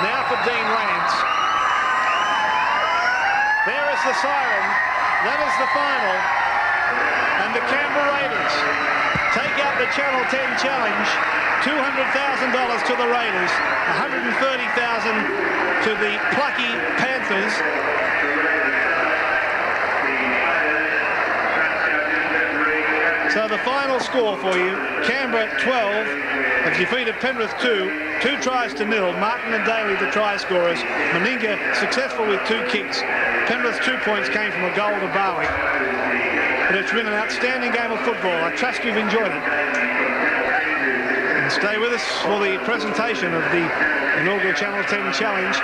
Now for Dean Lance. There is the siren. That is the final. And the Canberra Raiders take out the Channel 10 Challenge. $200,000 to the Raiders. $130,000 to the plucky Panthers. So the final score for you, Canberra 12 have defeated Penrith 2, 2 tries to nil. Martin and Daly the try scorers. Meninga successful with 2 kicks. Penrith's 2 points came from a goal to Barwick. But it's been an outstanding game of football. I trust you've enjoyed it. And stay with us for the presentation of the inaugural Channel 10 Challenge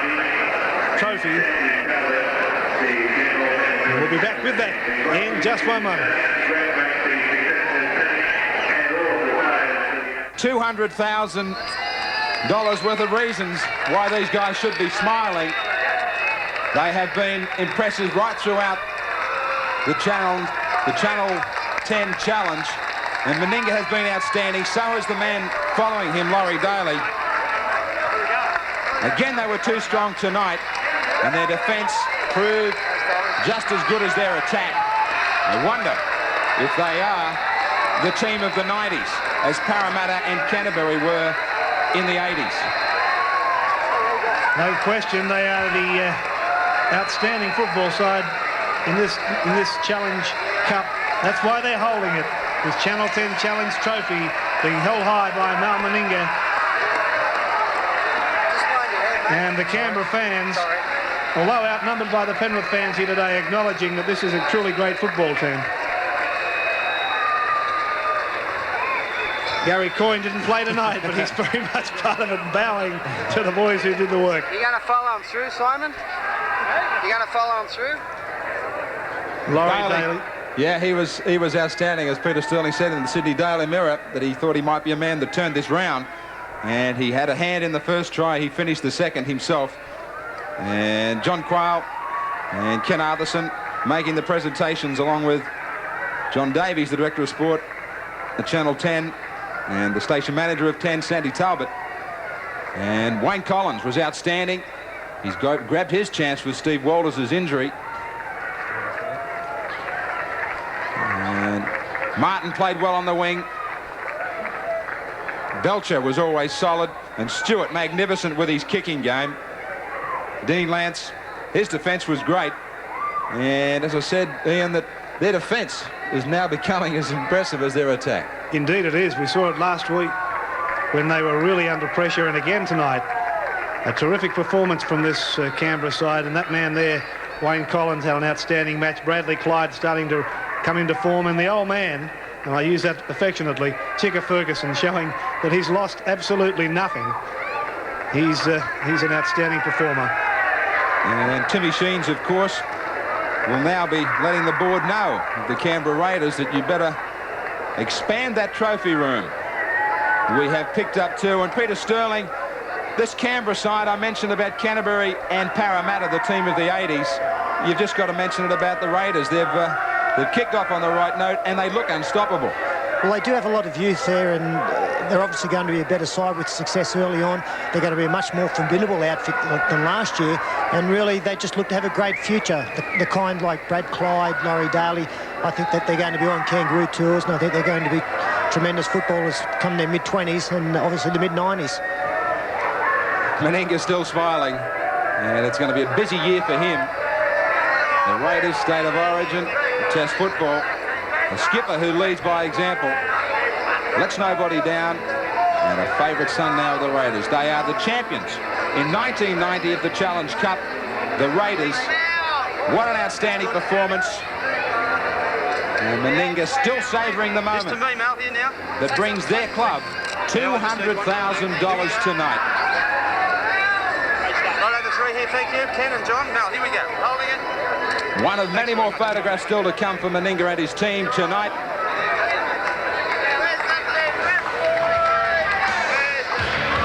trophy. And we'll be back with that in just one moment. $200,000 worth of reasons why these guys should be smiling. They have been impressive right throughout the Channel 10 Challenge, and Meninga has been outstanding. So has the man following him, Laurie Daly. Again, they were too strong tonight, and their defence proved just as good as their attack. I wonder if they are the team of the 90s, as Parramatta and Canterbury were in the 80s. No question, they are the outstanding football side in this Challenge Cup. That's why they're holding it. This Channel 10 Challenge trophy being held high by Mal Meninga. And the Canberra fans, although outnumbered by the Penrith fans here today, acknowledging that this is a truly great football team. Gary Coyne didn't play tonight, but he's very much part of it, bowing to the boys who did the work. You going to follow him through, Simon? You going to follow him through? Laurie Daly. Yeah, he was outstanding, as Peter Sterling said in the Sydney Daily Mirror, that he thought he might be a man that turned this round. And he had a hand in the first try. He finished the second himself. And John Quayle and Ken Arthurson making the presentations, along with John Davies, the Director of Sport at Channel 10, and the station manager of 10, Sandy Talbot. And Wayne Collins was outstanding. He's grabbed his chance with Steve Walters' injury. And Martin played well on the wing. Belcher was always solid, and Stewart magnificent with his kicking game. Dean Lance, his defence was great. And as I said, Ian, that their defence is now becoming as impressive as their attack. Indeed it is. We saw it last week when they were really under pressure, and again tonight. A terrific performance from this Canberra side, and that man there, Wayne Collins, had an outstanding match. Bradley Clyde starting to come into form, and the old man, and I use that affectionately, Chicka Ferguson, showing that he's lost absolutely nothing. He's an outstanding performer. And Timmy Sheens, of course, will now be letting the board know, the Canberra Raiders, that you better expand that trophy room. We have picked up 2, and Peter Sterling, this Canberra side, I mentioned about Canterbury and Parramatta, the team of the 80s. You've just got to mention it about the Raiders. They've kicked off on the right note, and they look unstoppable. Well, they do have a lot of youth there, and they're obviously going to be a better side with success early on. They're going to be a much more formidable outfit than last year, and really they just look to have a great future. The kind like Brad Clyde, Laurie Daly, I think that they're going to be on kangaroo tours, and I think they're going to be tremendous footballers come their mid-20s and obviously the mid-90s. Meninga's still smiling, and it's going to be a busy year for him. The Raiders' state of origin, Test football, a skipper who leads by example. lets nobody down, and a favourite son now of the Raiders. They are the champions in 1990 of the Challenge Cup. The Raiders, what an outstanding performance. And Meninga still savouring the moment that brings their club $200,000 tonight. Right over three here, thank you. Ken and John. Mel, here we go. Holding it. One of many more photographs still to come for Meninga and his team tonight.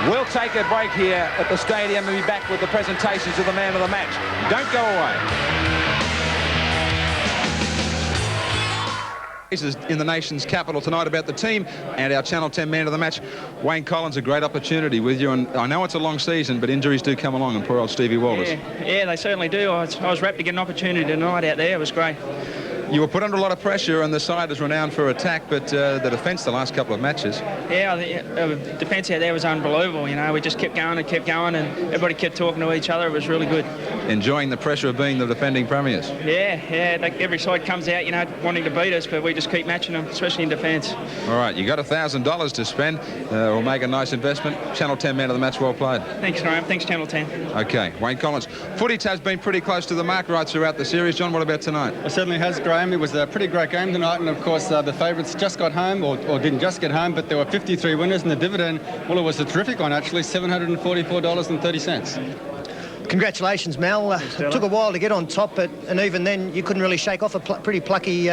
We'll take a break here at the stadium and be back with the presentations of the man of the match. Don't go away. This is in the nation's capital tonight about the team and our Channel 10 man of the match. Wayne Collins, a great opportunity with you, and I know it's a long season, but injuries do come along, and poor old Stevie Walters. Yeah, they certainly do. I was rapt to get an opportunity tonight out there. It was great. You were put under a lot of pressure, and the side is renowned for attack, but the defence the last couple of matches. Yeah, the defence out there was unbelievable. You know, we just kept going, and everybody kept talking to each other. It was really good. Enjoying the pressure of being the defending premiers. Yeah, every side comes out, you know, wanting to beat us, but we just keep matching them, especially in defence. All right, you got $1,000 to spend. We'll make a nice investment. Channel 10 man of the match, well played. Thanks, Graham. Thanks, Channel 10. Okay, Wayne Collins. Footage has been pretty close to the mark right throughout the series. John, what about tonight? It certainly has, Graham. It was a pretty great game tonight, and of course the favourites just got home, or didn't just get home, but there were 53 winners, and the dividend, well, it was a terrific one actually, $744.30. Congratulations, Mel. It took a while to get on top, and even then you couldn't really shake off a pretty plucky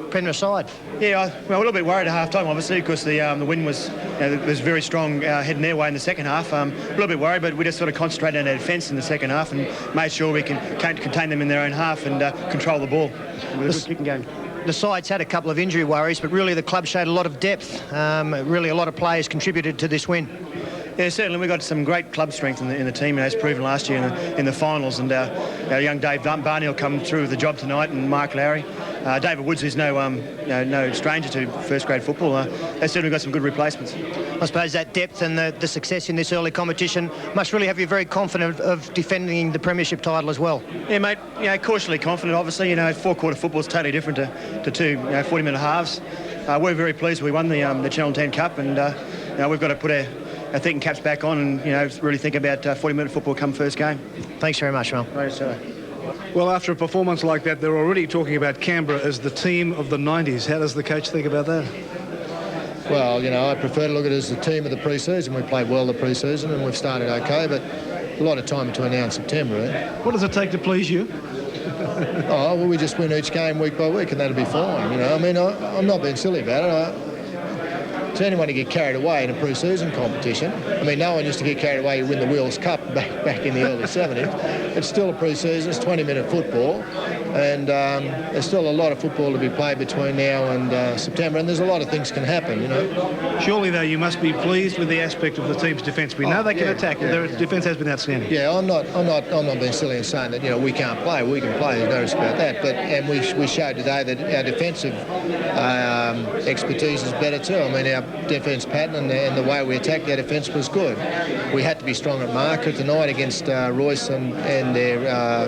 Penrith side. Yeah, well, a little bit worried at half-time, obviously, because the wind was was very strong heading their way in the second half. A little bit worried, but we just sort of concentrated on our defence in the second half and made sure we can contain them in their own half and control the ball. It was a good kicking game. The side's had a couple of injury worries, but really the club showed a lot of depth. Really a lot of players contributed to this win. Yeah, certainly we've got some great club strength in the team, as proven last year in the finals. And our young Dave Barney come through with the job tonight, and Mark Lowry. David Woods, who's no stranger to first-grade football. They've certainly got some good replacements. I suppose that depth and the success in this early competition must really have you very confident of defending the premiership title as well. Yeah, mate, cautiously confident, obviously. Four-quarter football is totally different to two 40-minute halves. We're very pleased we won the Channel 10 Cup, and we've got to put our thinking caps back on and really think about 40-minute football come first game. Thanks very much, Mel. Right, so. Well, after a performance like that, they're already talking about Canberra as the team of the 90s. How does the coach think about that? Well, I prefer to look at it as the team of the pre-season. We played well the pre-season and we've started okay, but a lot of time between now and September. What does it take to please you? Oh, well, we just win each game week by week and that'll be fine. I'm not being silly about it. To anyone to get carried away in a pre-season competition. No one used to get carried away to win the Wheels Cup back in the early 70s. It's still a pre-season, it's 20-minute football, and there's still a lot of football to be played between now and September, and there's a lot of things can happen, Surely, though, you must be pleased with the aspect of the team's defence. We know they can attack, but their defence has been outstanding. Yeah, I'm not being silly in saying that we can't play. We can play. There's no risk about that. And we showed today that our defensive expertise is better too. Our defence pattern and the way we attacked our defence was good. We had to be strong at marker tonight against Royce and their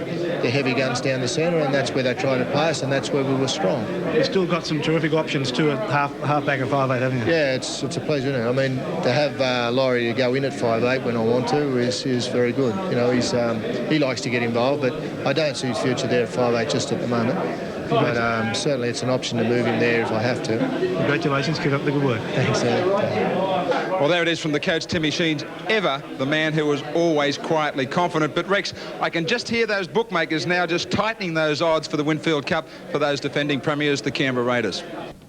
heavy guns down the centre, and that's where they tried to play us, and that's where we were strong. You've still got some terrific options too at half-back and 5'8", haven't you? Yeah, it's a pleasure, isn't it? To have Laurie to go in at 5'8" when I want to is very good. He likes to get involved, but I don't see his future there at 5'8" just at the moment. But certainly it's an option to move him there if I have to. Congratulations, keep up the good work. Thanks, Well, there it is from the coach, Timmy Sheens, ever the man who was always quietly confident. But, Rex, I can just hear those bookmakers now just tightening those odds for the Winfield Cup for those defending premiers, the Canberra Raiders.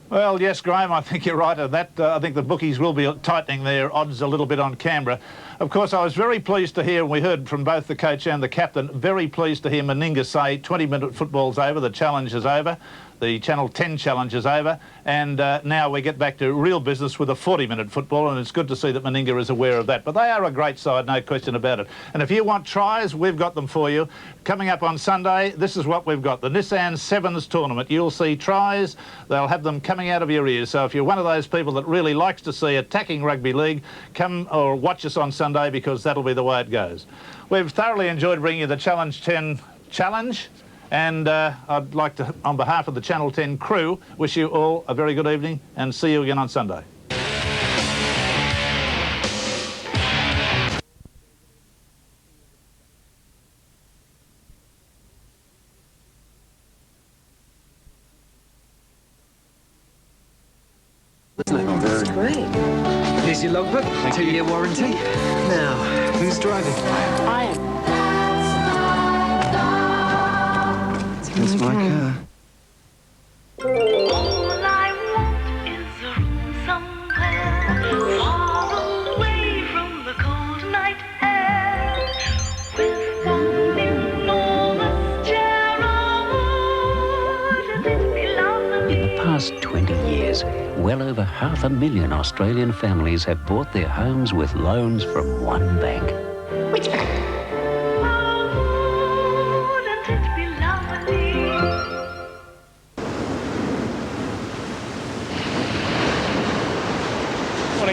Well, yes, Graham, I think you're right on that. I think the bookies will be tightening their odds a little bit on Canberra. Of course, I was very pleased to hear, and we heard from both the coach and the captain, very pleased to hear Meninga say 20-minute football's over, the challenge is over. The Channel 10 challenge is over, and now we get back to real business with a 40-minute football, and it's good to see that Meninga is aware of that. But they are a great side, no question about it. And if you want tries, we've got them for you. Coming up on Sunday, this is what we've got. The Nissan Sevens tournament. You'll see tries. They'll have them coming out of your ears. So if you're one of those people that really likes to see attacking rugby league, come or watch us on Sunday, because that'll be the way it goes. We've thoroughly enjoyed bringing you the Challenge 10 challenge. And I'd like to, on behalf of the Channel 10 crew, wish you all a very good evening and see you again on Sunday. me. Here's your logbook, 2-year warranty. Now, who's driving? I am. That's my car. All I want is a room somewhere far away from the cold night air, with one enormous chair of wood, and it'd be lovely. In the past 20 years, well over 500,000 Australian families have bought their homes with loans from one bank. Which bank? Oh, wouldn't it be lovely?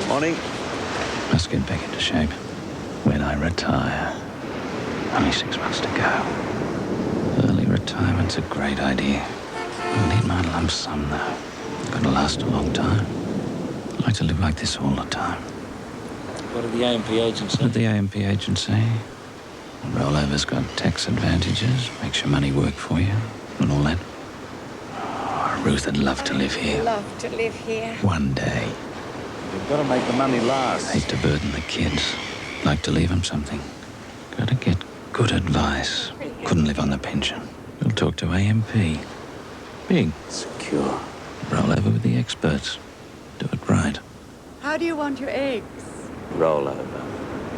Morning. Must get back into shape when I retire. Only 6 months to go. Early retirement's a great idea. I'll need my lump sum though. Gonna last a long time. I'd like to live like this all the time. What did the AMP agent say? What did the AMP agent say? Rollover's got tax advantages, makes your money work for you, and all that. Oh, Ruth would love to live here. Love to live here. One day. You've got to make the money last. Hate to burden the kids. Like to leave them something. Gotta get good advice. Couldn't live on the pension. We'll talk to AMP. Big. Secure. Roll over with the experts. Do it right. How do you want your eggs? Roll over.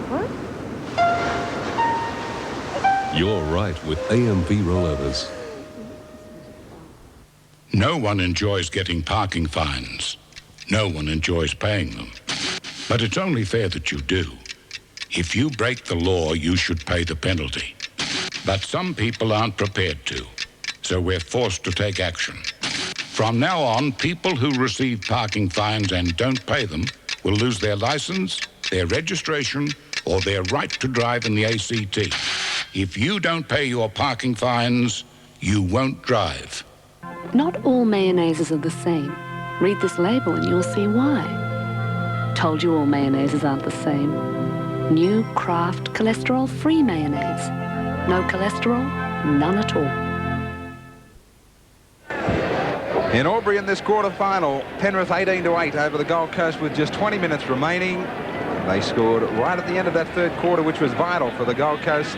What? You're right with AMP rollovers. No one enjoys getting parking fines. No one enjoys paying them. But it's only fair that you do. If you break the law, you should pay the penalty. But some people aren't prepared to, so we're forced to take action. From now on, people who receive parking fines and don't pay them will lose their license, their registration, or their right to drive in the ACT. If you don't pay your parking fines, you won't drive. Not all mayonnaises are the same. Read this label and you'll see why. Told you all mayonnaises aren't the same. New Kraft cholesterol-free mayonnaise. No cholesterol, none at all. In Albury in this quarter-final, Penrith 18-8 over the Gold Coast with just 20 minutes remaining. They scored right at the end of that third quarter, which was vital for the Gold Coast.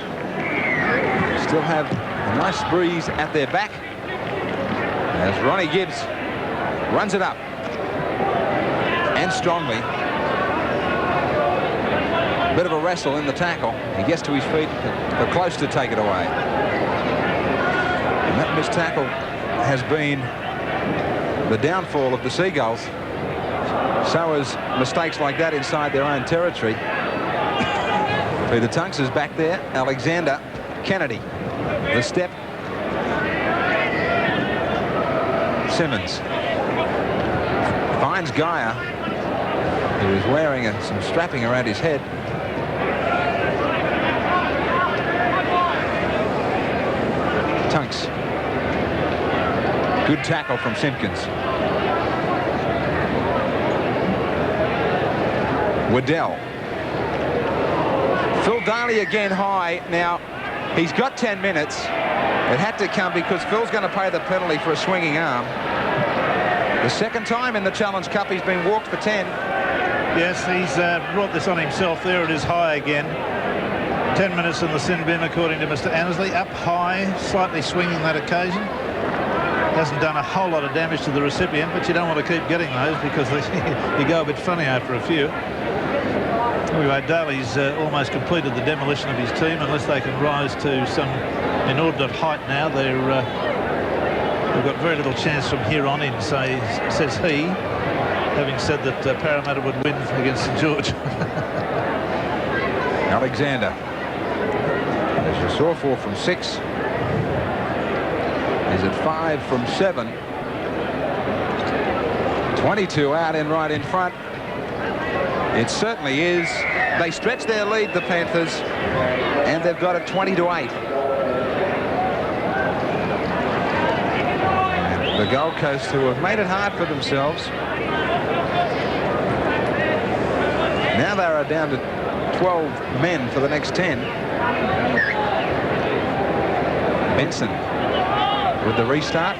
Still have a nice breeze at their back as Ronnie Gibbs runs it up, and strongly. Bit of a wrestle in the tackle. He gets to his feet, but close to take it away. And that missed tackle has been the downfall of the Seagulls. So is mistakes like that inside their own territory. Peter Tunks is back there. Alexander, Kennedy, the step. Simmons finds Geyer, who is wearing some strapping around his head. Tunks. Good tackle from Simpkins. Waddell. Phil Daly again high. Now, he's got 10 minutes. It had to come because Phil's going to pay the penalty for a swinging arm. The second time in the Challenge Cup he's been walked for 10. Yes, he's brought this on himself. There it is, high again. 10 minutes in the sin bin, according to Mr. Annesley. Up high, slightly swinging that occasion. Hasn't done a whole lot of damage to the recipient, but you don't want to keep getting those because you go a bit funny after a few. Anyway, Daly's almost completed the demolition of his team unless they can rise to some inordinate height now. They've got very little chance from here on in, says he, having said that Parramatta would win against St George. Alexander. As you saw, 4 from 6. He's at 5 from 7. 22 out and right in front. It certainly is. They stretch their lead, the Panthers, and they've got it 20-8. The Gold Coast, who have made it hard for themselves, now they are down to 12 men for the next 10. Benson with the restart.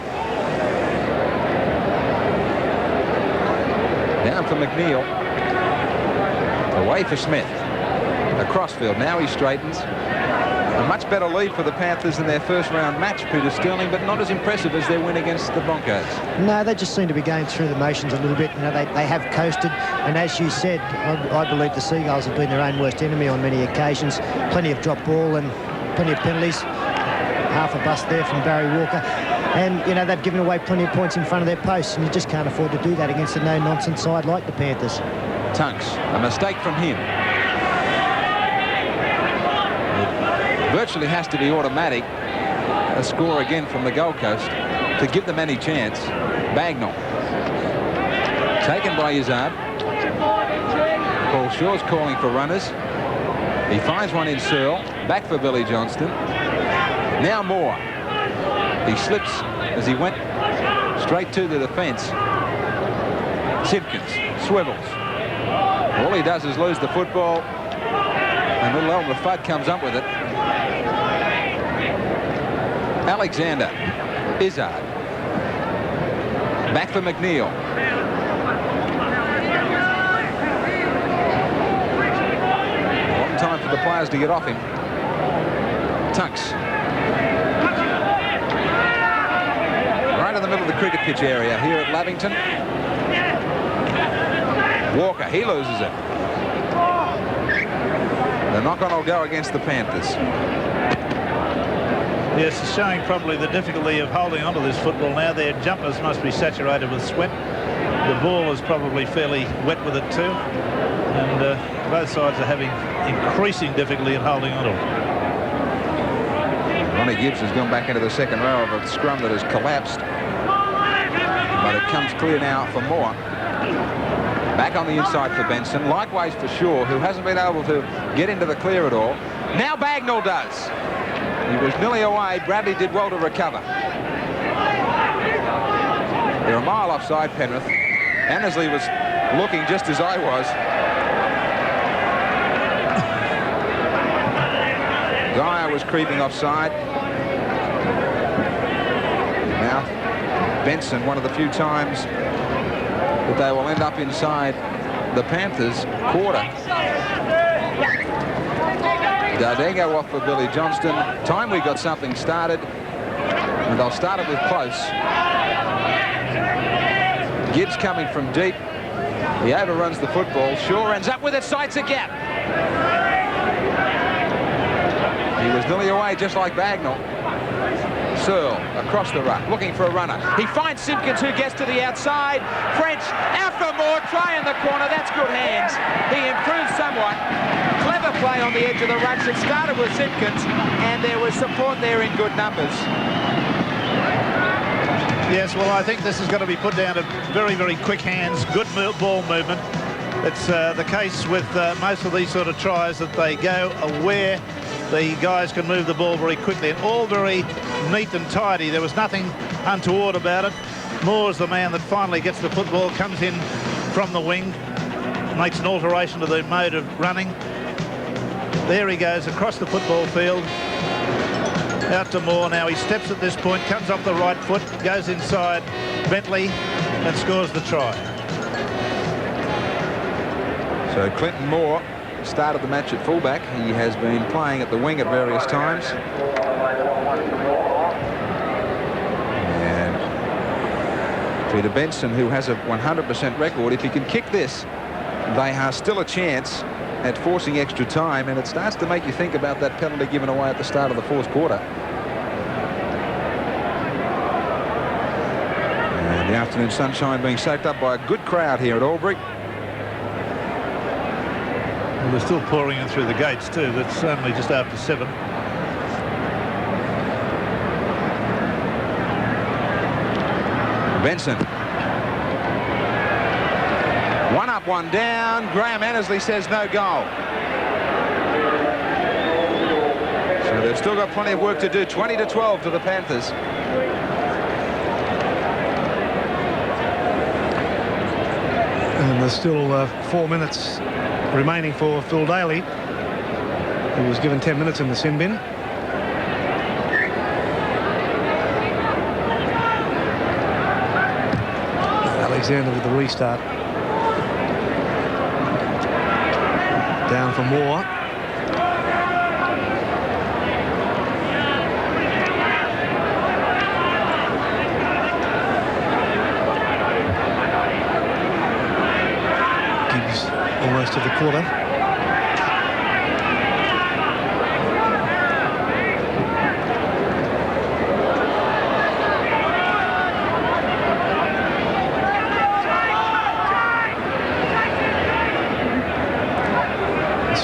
Down for McNeil. Away for Smith. Across field. Now he straightens. A much better lead for the Panthers in their first round match, Peter Sterling, but not as impressive as their win against the Broncos. No, they just seem to be going through the motions a little bit. You know, they have coasted, and as you said, I believe the Seagulls have been their own worst enemy on many occasions. Plenty of drop ball and plenty of penalties. Half a bust there from Barry Walker. And, you know, they've given away plenty of points in front of their posts, and you just can't afford to do that against a no-nonsense side like the Panthers. Tunks, a mistake from him. Virtually has to be automatic. A score again from the Gold Coast to give them any chance. Bagnall. Taken by Izzard. Paul Shaw's calling for runners. He finds one in Searle. Back for Billy Johnston. Now Moore. He slips as he went straight to the defence. Simpkins swivels. All he does is lose the football. And little Elmer Fudd comes up with it. Alexander. Izzard. Back for McNeil. One time for the players to get off him. Tunks. Right in the middle of the cricket pitch area here at Lavington. Walker, he loses it. The knock-on will go against the Panthers. Yes, it's showing probably the difficulty of holding onto this football now. Their jumpers must be saturated with sweat. The ball is probably fairly wet with it too. And both sides are having increasing difficulty in holding onto it. Ronnie Gibbs has gone back into the second row of a scrum that has collapsed. But it comes clear now for Moore. Back on the inside for Benson. Likewise for Shaw, who hasn't been able to get into the clear at all. Now Bagnall does. He was nearly away. Bradley did well to recover. They're a mile offside, Penrith. Annesley was looking just as I was. Dyer was creeping offside. Now Benson, one of the few times that they will end up inside the Panthers quarter. Dardego off for Billy Johnston. Time we got something started, and they'll start it with close. Gibbs coming from deep. He overruns the football. Shaw ends up with it, sights a gap. He was nearly away, just like Bagnall. Searle across the ruck, looking for a runner. He finds Simpkins, who gets to the outside. French out for Moore, try in the corner. That's good hands. He improved somewhat. Clever play on the edge of the rucks. It started with Simpkins, and there was support there in good numbers. Yes, well, I think this is going to be put down to very, very quick hands, good ball movement. It's the case with most of these sort of tries that they go where the guys can move the ball very quickly, and all very neat and tidy. There was nothing untoward about it. Moore's the man that finally gets the football, comes in from the wing, makes an alteration to the mode of running. There he goes across the football field. Out to Moore now. He steps at this point, comes off the right foot, goes inside Bentley and scores the try. So Clinton Moore started the match at fullback. He has been playing at the wing at various times. And Peter Benson, who has a 100% record, if he can kick this, they have still a chance at forcing extra time, and it starts to make you think about that penalty given away at the start of the fourth quarter. And the afternoon sunshine being soaked up by a good crowd here at Albury. Well, they're still pouring in through the gates too. That's only just after 7. Benson. One up, one down. Graham Annesley says no goal. So they've still got plenty of work to do. 20-12 to the Panthers. And there's still 4 minutes remaining for Phil Daly, who was given 10 minutes in the sin bin. Alexander with the restart. Down for Moore. Gibbs almost to the quarter.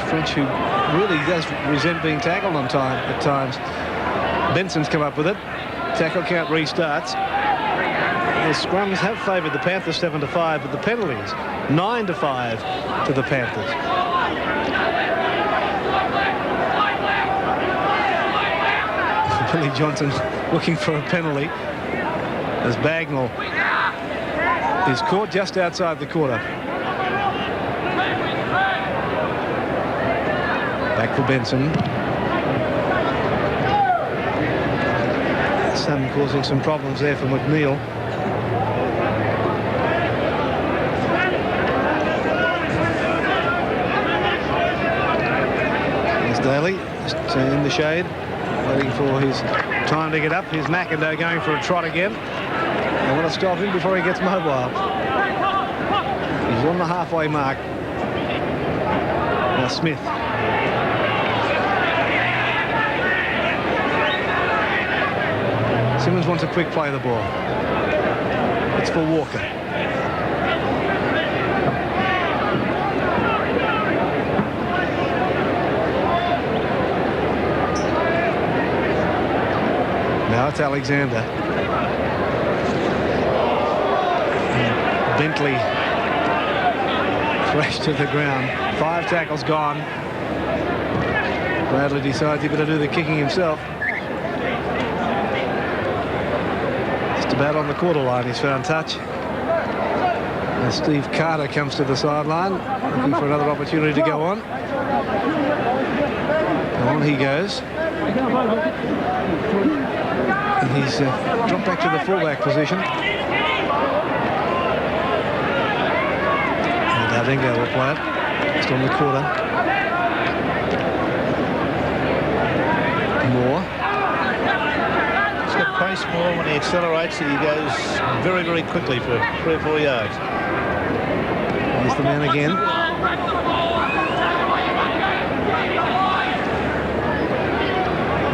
French, who really does resent being tackled on time at times. Benson's come up with it. Tackle count restarts. The scrums have favoured the Panthers 7-5, but the penalties 9-5 to the Panthers. Billy Johnson looking for a penalty as Bagnall is caught just outside the quarter. Back for Benson. Some causing some problems there for McNeil. There's Daly just in the shade, waiting for his time to get up. Here's McIndoe going for a trot again. They want to stop him before he gets mobile. He's on the halfway mark. Now Smith. Simmons wants a quick play of the ball. It's for Walker. Now it's Alexander. Bentley crashed to the ground. 5 tackles gone. Bradley decides he's going to do the kicking himself. About on the quarter line, he's found touch. And Steve Carter comes to the sideline, looking for another opportunity to go on. And on he goes. And he's dropped back to the fullback position. And Ardengo will play it, just on the quarter. Moore. Pace more when he accelerates, he goes very, very quickly for 3 or 4 yards. Here's the man again.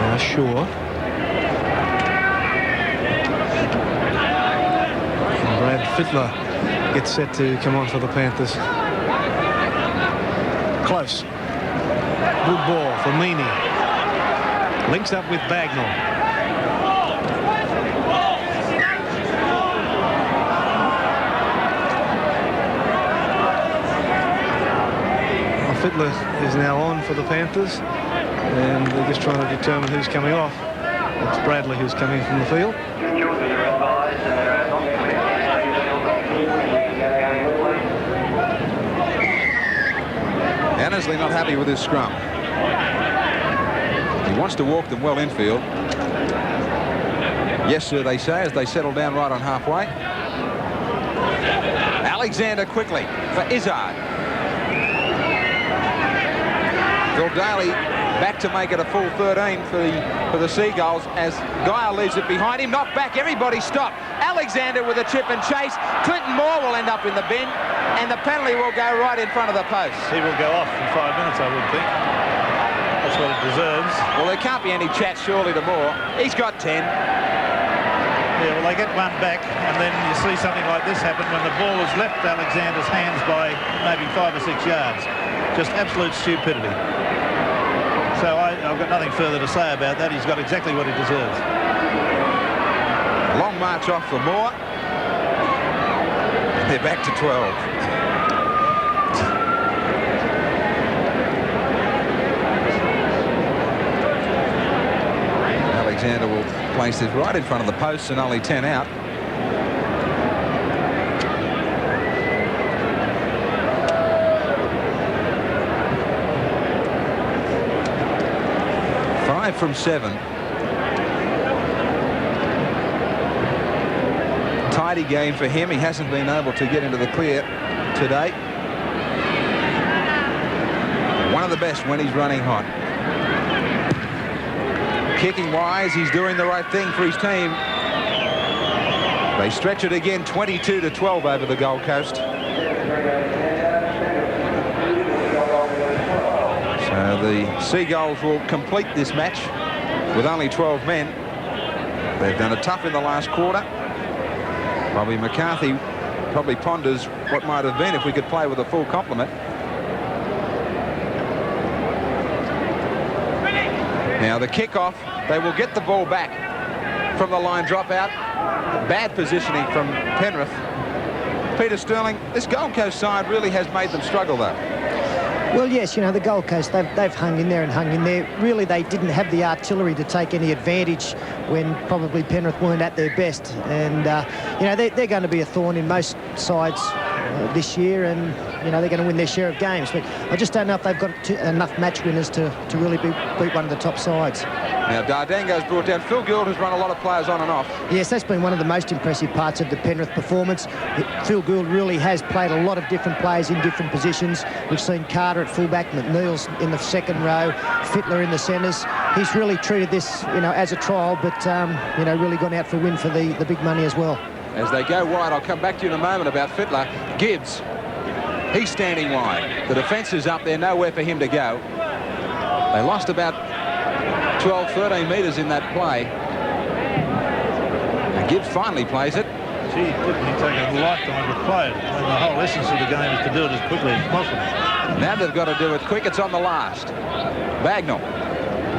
Now Shaw. And Brad Fittler gets set to come on for the Panthers. Close. Good ball for Meany. Links up with Bagnall. Fittler is now on for the Panthers, and they're just trying to determine who's coming off. It's Bradley who's coming from the field. Annesley not happy with his scrum. He wants to walk them well infield. Yes, sir, they say, as they settle down right on halfway. Alexander quickly for Izzard. Phil Daly back to make it a full 13 for the Seagulls as Geyer leaves it behind him. Not back, everybody stopped. Alexander with a chip and chase. Clinton Moore will end up in the bin, and the penalty will go right in front of the post. He will go off in 5 minutes, I would think. That's what it deserves. Well, there can't be any chat surely to Moore. He's got 10. Yeah, well, they get one back, and then you see something like this happen when the ball has left Alexander's hands by maybe 5 or 6 yards. Just absolute stupidity. So I've got nothing further to say about that. He's got exactly what he deserves. Long march off for Moore. They're back to 12. Alexander will place it right in front of the posts and only 10 out. From 7. Tidy game for him. He hasn't been able to get into the clear today. of the best when he's running hot. Kicking wise, he's doing the right thing for his team. They stretch it again, 22-12 over the Gold Coast. So the Seagulls will complete this match with only 12 men. They've done it tough in the last quarter. Bobby McCarthy probably ponders what might have been if we could play with a full complement. Now the kickoff, they will get the ball back from the line dropout. Bad positioning from Penrith. Peter Sterling, this Gold Coast side really has made them struggle though. Well, yes, you know, the Gold Coast, they've hung in there and hung in there. Really, they didn't have the artillery to take any advantage when probably Penrith weren't at their best. And, you know, they're going to be a thorn in most sides this year, and, you know, they're going to win their share of games. But I just don't know if they've got enough match winners to really beat one of the top sides. Now, Dardengo's brought down. Phil Gould has run a lot of players on and off. Yes, that's been one of the most impressive parts of the Penrith performance. Phil Gould really has played a lot of different players in different positions. We've seen Carter at fullback, McNeil's in the second row, Fittler in the centres. He's really treated this, you know, as a trial, but, you know, really gone out for a win for the big money as well. As they go wide, I'll come back to you in a moment about Fittler. Gibbs, he's standing wide. The defence is up there, nowhere for him to go. They lost about 12, 13 metres in that play. And Gibbs finally plays it. Gee, it took a lifetime to play it. And the whole essence of the game is to do it as quickly as possible. Now they've got to do it quick. It's on the last. Bagnall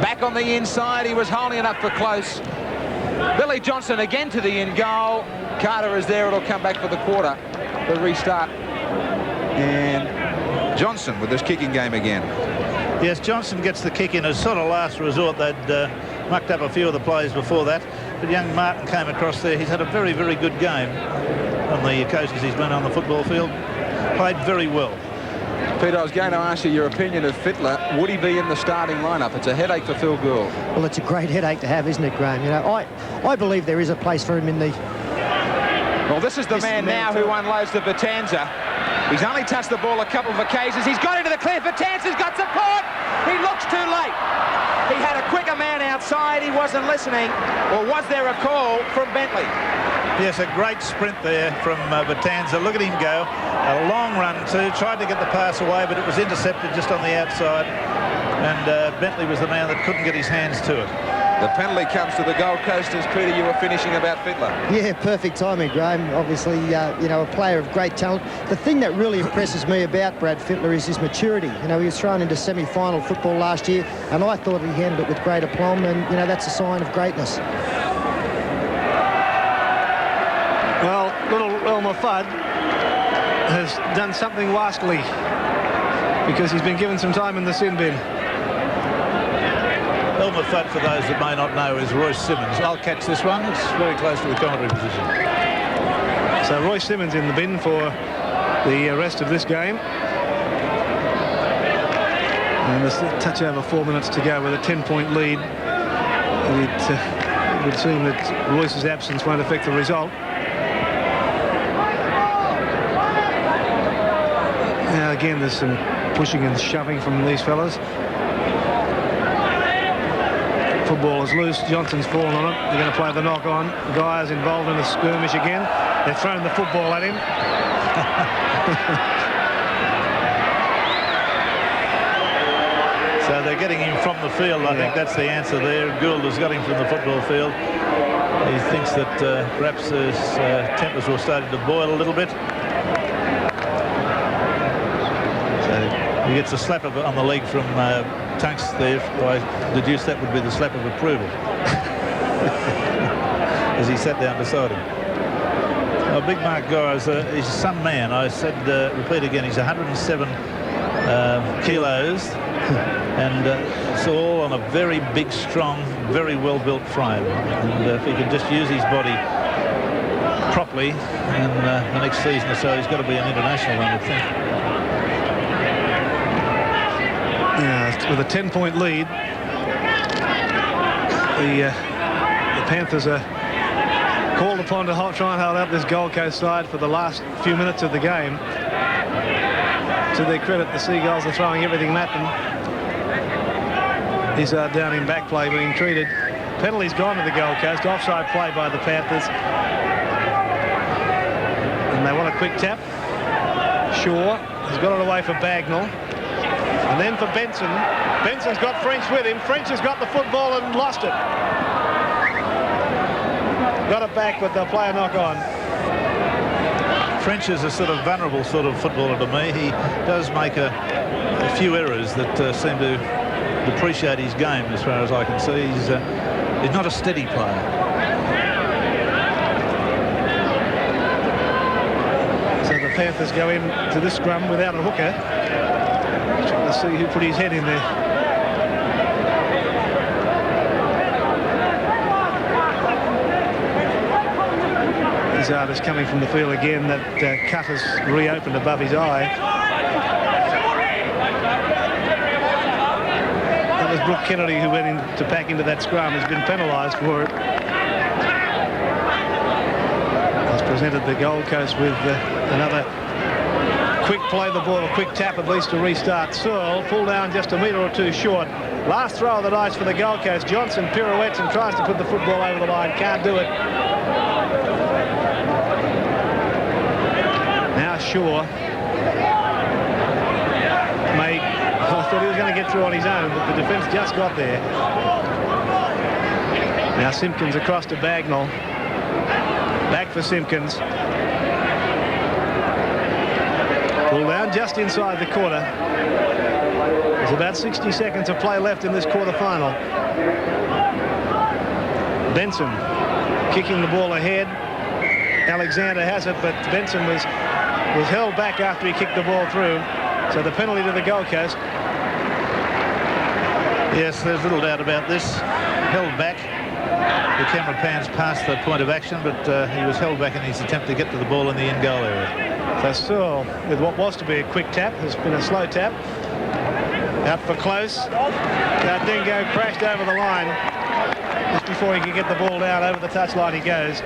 back on the inside. He was holding it up for close. Billy Johnson again to the end goal. Carter is there. It'll come back for the quarter. The restart. And Johnson with this kicking game again. Yes, Johnson gets the kick in as sort of last resort. They'd mucked up a few of the plays before that. But young Martin came across there. He's had a very, very good game on the occasions he's been on the football field. Played very well. Peter, I was going to ask you your opinion of Fittler. Would he be in the starting lineup? It's a headache for Phil Gould. Well, it's a great headache to have, isn't it, Graham? You know, I believe there is a place for him in the... Well, this is the man now who unloads the Batanza. He's only touched the ball a couple of occasions. He's got into the clear. Batanza's got support. He looks too late. He had a quicker man outside. He wasn't listening. Or was there a call from Bentley? Yes, a great sprint there from Batanza. Look at him go. A long run too. Tried to get the pass away, but it was intercepted just on the outside. And Bentley was the man that couldn't get his hands to it. The penalty comes to the Gold Coasters. Peter, you were finishing about Fittler. Yeah, perfect timing, Graham. Obviously, you know, a player of great talent. The thing that really impresses me about Brad Fittler is his maturity. You know, he was thrown into semi-final football last year, and I thought he handled it with great aplomb, and, you know, that's a sign of greatness. Well, little Elmer Fudd has done something wascally because he's been given some time in the sin bin. Elmer Fudd, for those that may not know, is Royce Simmons. I'll catch this one. It's very close to the commentary position. So Royce Simmons in the bin for the rest of this game. And there's a touch over 4 minutes to go with a 10-point lead. It would seem that Royce's absence won't affect the result. Now again, there's some pushing and shoving from these fellas. Football is loose. Johnson's fallen on it. They're going to play the knock on. Guy's involved in a skirmish again. They've thrown the football at him. So they're getting him from the field. I think that's the answer there. Gould has got him from the football field. He thinks that perhaps his tempers were starting to boil a little bit. So he gets a slap on the leg from Tunks there. I deduce that would be the slap of approval as he sat down beside him. Oh, Big Mark Guy is some man. I said, repeat again, he's 107 kilos, and it's all on a very big, strong, very well-built frame. And if he can just use his body properly, and the next season or so, he's got to be an international, I would think. Yeah, with a 10-point lead, the Panthers are called upon to try and hold up this Gold Coast side for the last few minutes of the game. To their credit, the Seagulls are throwing everything at them. Izzard down in back play being treated. Penalty's gone to the Gold Coast. Offside play by the Panthers. And they want a quick tap. Shaw has got it away for Bagnall. And then for Benson. Benson's got French with him. French has got the football and lost it. Got it back, but they'll play a knock on. French is a sort of vulnerable sort of footballer to me. He does make a few errors that seem to depreciate his game as far as I can see. He's not a steady player. So the Panthers go into this scrum without a hooker. Trying to see who put his head in there. Izzard is coming from the field again. That cut has reopened above his eye. That was Brooke Kennedy who went in to pack into that scrum. Has been penalised for it. Has presented the Gold Coast with another quick play the ball, a quick tap at least to restart. Searle pulled down just a metre or two short. Last throw of the dice for the Gold Coast. Johnson pirouettes and tries to put the football over the line. Can't do it. Now Shaw may... I thought he was going to get through on his own, but the defence just got there. Now Simpkins across to Bagnall. Back for Simpkins. Pulled down just inside the quarter. There's about 60 seconds of play left in this quarter-final. Benson kicking the ball ahead. Alexander has it, but Benson was held back after he kicked the ball through. So the penalty to the Gold Coast. Yes, there's little doubt about this. Held back. The Canberra Pans passed the point of action, but he was held back in his attempt to get to the ball in the end goal area. So Searle, with what was to be a quick tap, has been a slow tap. Out for close. That Dingo crashed over the line. Just before he could get the ball down over the touchline he goes.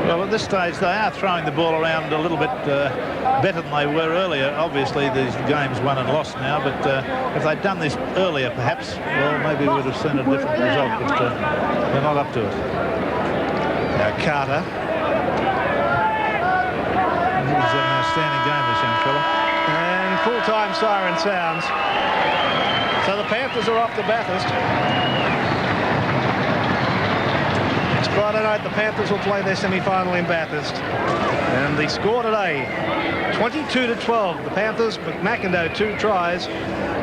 Well, at this stage, they are throwing the ball around a little bit better than they were earlier. Obviously, these games won and lost now, but if they'd done this earlier, perhaps, well, maybe we would have seen a different result, but they're not up to it. Now, Carter. It was an outstanding game, this young fella. And full-time siren sounds. So the Panthers are off to Bathurst. Next Friday night, the Panthers will play their semi-final in Bathurst. And the score today, 22-12. The Panthers, McIndoe 2 tries.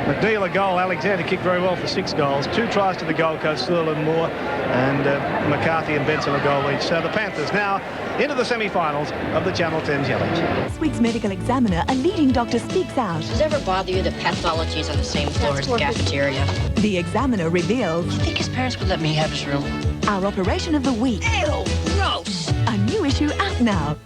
McNeil a goal. Alexander kicked very well for 6 goals. 2 tries to the Gold Coast, Searle and Moore. And McCarthy and Benson a goal each. So the Panthers now into the semi-finals of the Channel 10 Challenge. This week's medical examiner, a leading doctor, speaks out. Does it ever bother you that pathology is on the same floor as the cafeteria? The examiner reveals... Do you think his parents would let me have his room? Our operation of the week. Ew, gross! A new issue out now.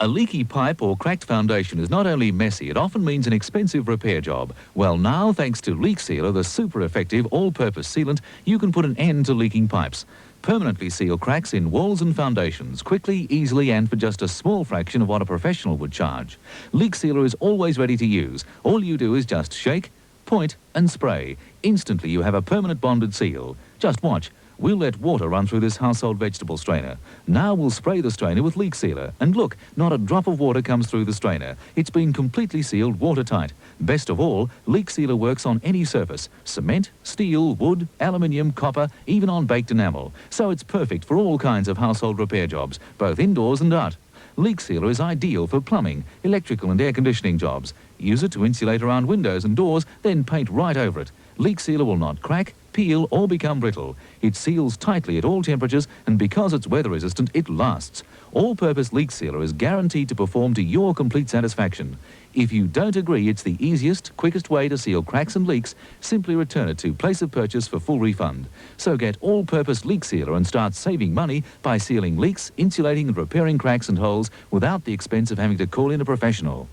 A leaky pipe or cracked foundation is not only messy, it often means an expensive repair job. Well, now, thanks to Leak Sealer, the super effective all-purpose sealant, you can put an end to leaking pipes. Permanently seal cracks in walls and foundations, quickly, easily, and for just a small fraction of what a professional would charge. Leak Sealer is always ready to use. All you do is just shake, point, and spray. Instantly, you have a permanent bonded seal. Just watch. We'll let water run through this household vegetable strainer. Now we'll spray the strainer with Leak Sealer. And look, not a drop of water comes through the strainer. It's been completely sealed watertight. Best of all, Leak Sealer works on any surface. Cement, steel, wood, aluminium, copper, even on baked enamel. So it's perfect for all kinds of household repair jobs, both indoors and out. Leak Sealer is ideal for plumbing, electrical and air conditioning jobs. Use it to insulate around windows and doors, then paint right over it. Leak Sealer will not crack, peel or become brittle. It seals tightly at all temperatures, and because it's weather resistant, it lasts. All-purpose Leak Sealer is guaranteed to perform to your complete satisfaction. If you don't agree it's the easiest, quickest way to seal cracks and leaks, simply return it to place of purchase for full refund. So get all-purpose Leak Sealer and start saving money by sealing leaks, insulating and repairing cracks and holes without the expense of having to call in a professional.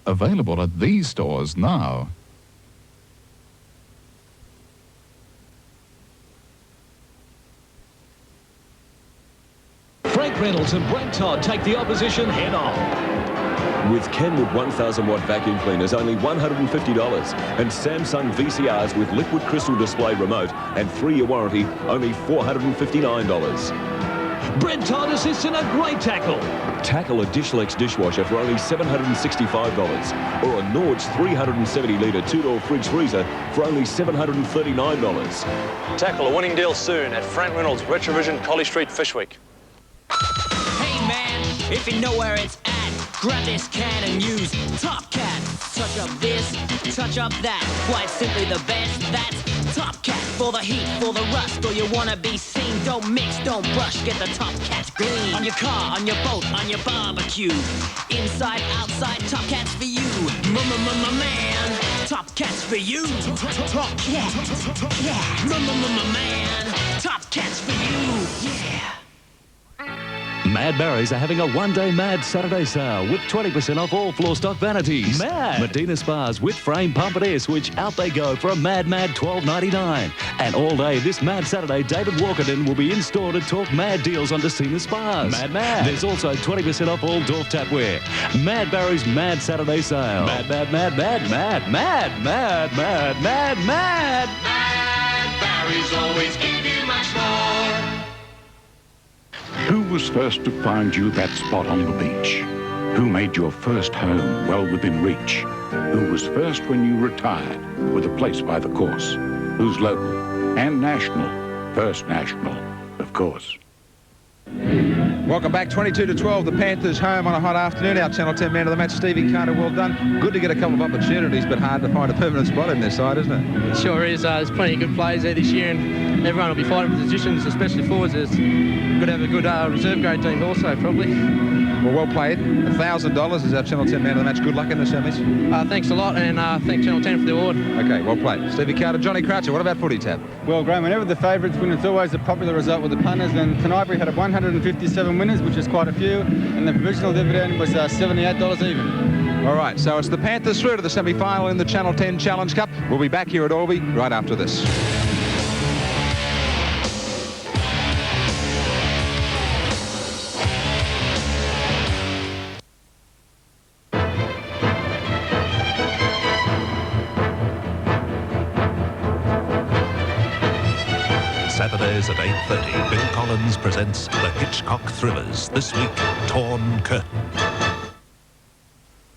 Available at these stores now. Frank Reynolds and Brent Todd take the opposition head on. With Kenwood 1000-watt vacuum cleaners, only $150. And Samsung VCRs with liquid crystal display remote and 3-year warranty, only $459. Bread Titus is in a great tackle. Tackle a Dishlex dishwasher for only $765. Or a Nord's 370-litre 2-door fridge freezer for only $739. Tackle a winning deal soon at Frank Reynolds, Retrovision, Colley Street, Fish Week. Hey man, if you know where it's at, grab this can and use Top Cat. Touch up this, touch up that. Quite simply the best, that's Top Cat. For the heat, for the rust, or you wanna be seen. Don't mix, don't brush, get the Top Cat clean. On your car, on your boat, on your barbecue. Inside, outside, Top Cat's for you. Man, Top Cat's for you. Top Cat, yeah. Man, Top Cat's for you, yeah. Mad Barry's are having a one-day Mad Saturday sale with 20% off all floor stock vanities. Mad! Medina Spas with frame pump and air switch, out they go for a mad $12.99. And all day this Mad Saturday, David Walkerton will be in store to talk mad deals on Decina Spas. Mad. There's also 20% off all Dorf tapware. Mad Barry's Mad Saturday sale. Mad. Mad Barry's always give you much more. Who was first to find you that spot on the beach? Who made your first home well within reach? Who was first when you retired with a place by the course? Who's local and national? First National, of course. Welcome back, 22-12, the Panthers home on a hot afternoon. Our Channel 10 man of the match, Stevie Carter, well done. Good to get a couple of opportunities, but hard to find a permanent spot in this side, isn't it? It sure is. There's plenty of good players there this year, and everyone will be fighting for positions, especially forwards. It's good to have a good reserve grade team also, probably. Well played. $1,000 is our Channel 10 man of the match. Good luck in the semis. Thanks a lot, and thanks Channel 10 for the award. Okay, well played. Stevie Carter, Johnny Croucher, what about footy, Tab? Well, Graham, whenever the favourites win, it's always a popular result with the punters, and tonight we had 157 winners, which is quite a few, and the provisional dividend was $78 even. All right, so it's the Panthers through to the semi-final in the Channel 10 Challenge Cup. We'll be back here at Alby right after this. Saturdays at 8:30, Bill Collins presents the Hitchcock Thrillers. This week, Torn Curtain.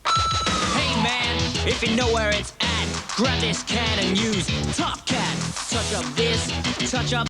Hey man, if you know where it's at, grab this can and use Top Cat. Touch up this, touch up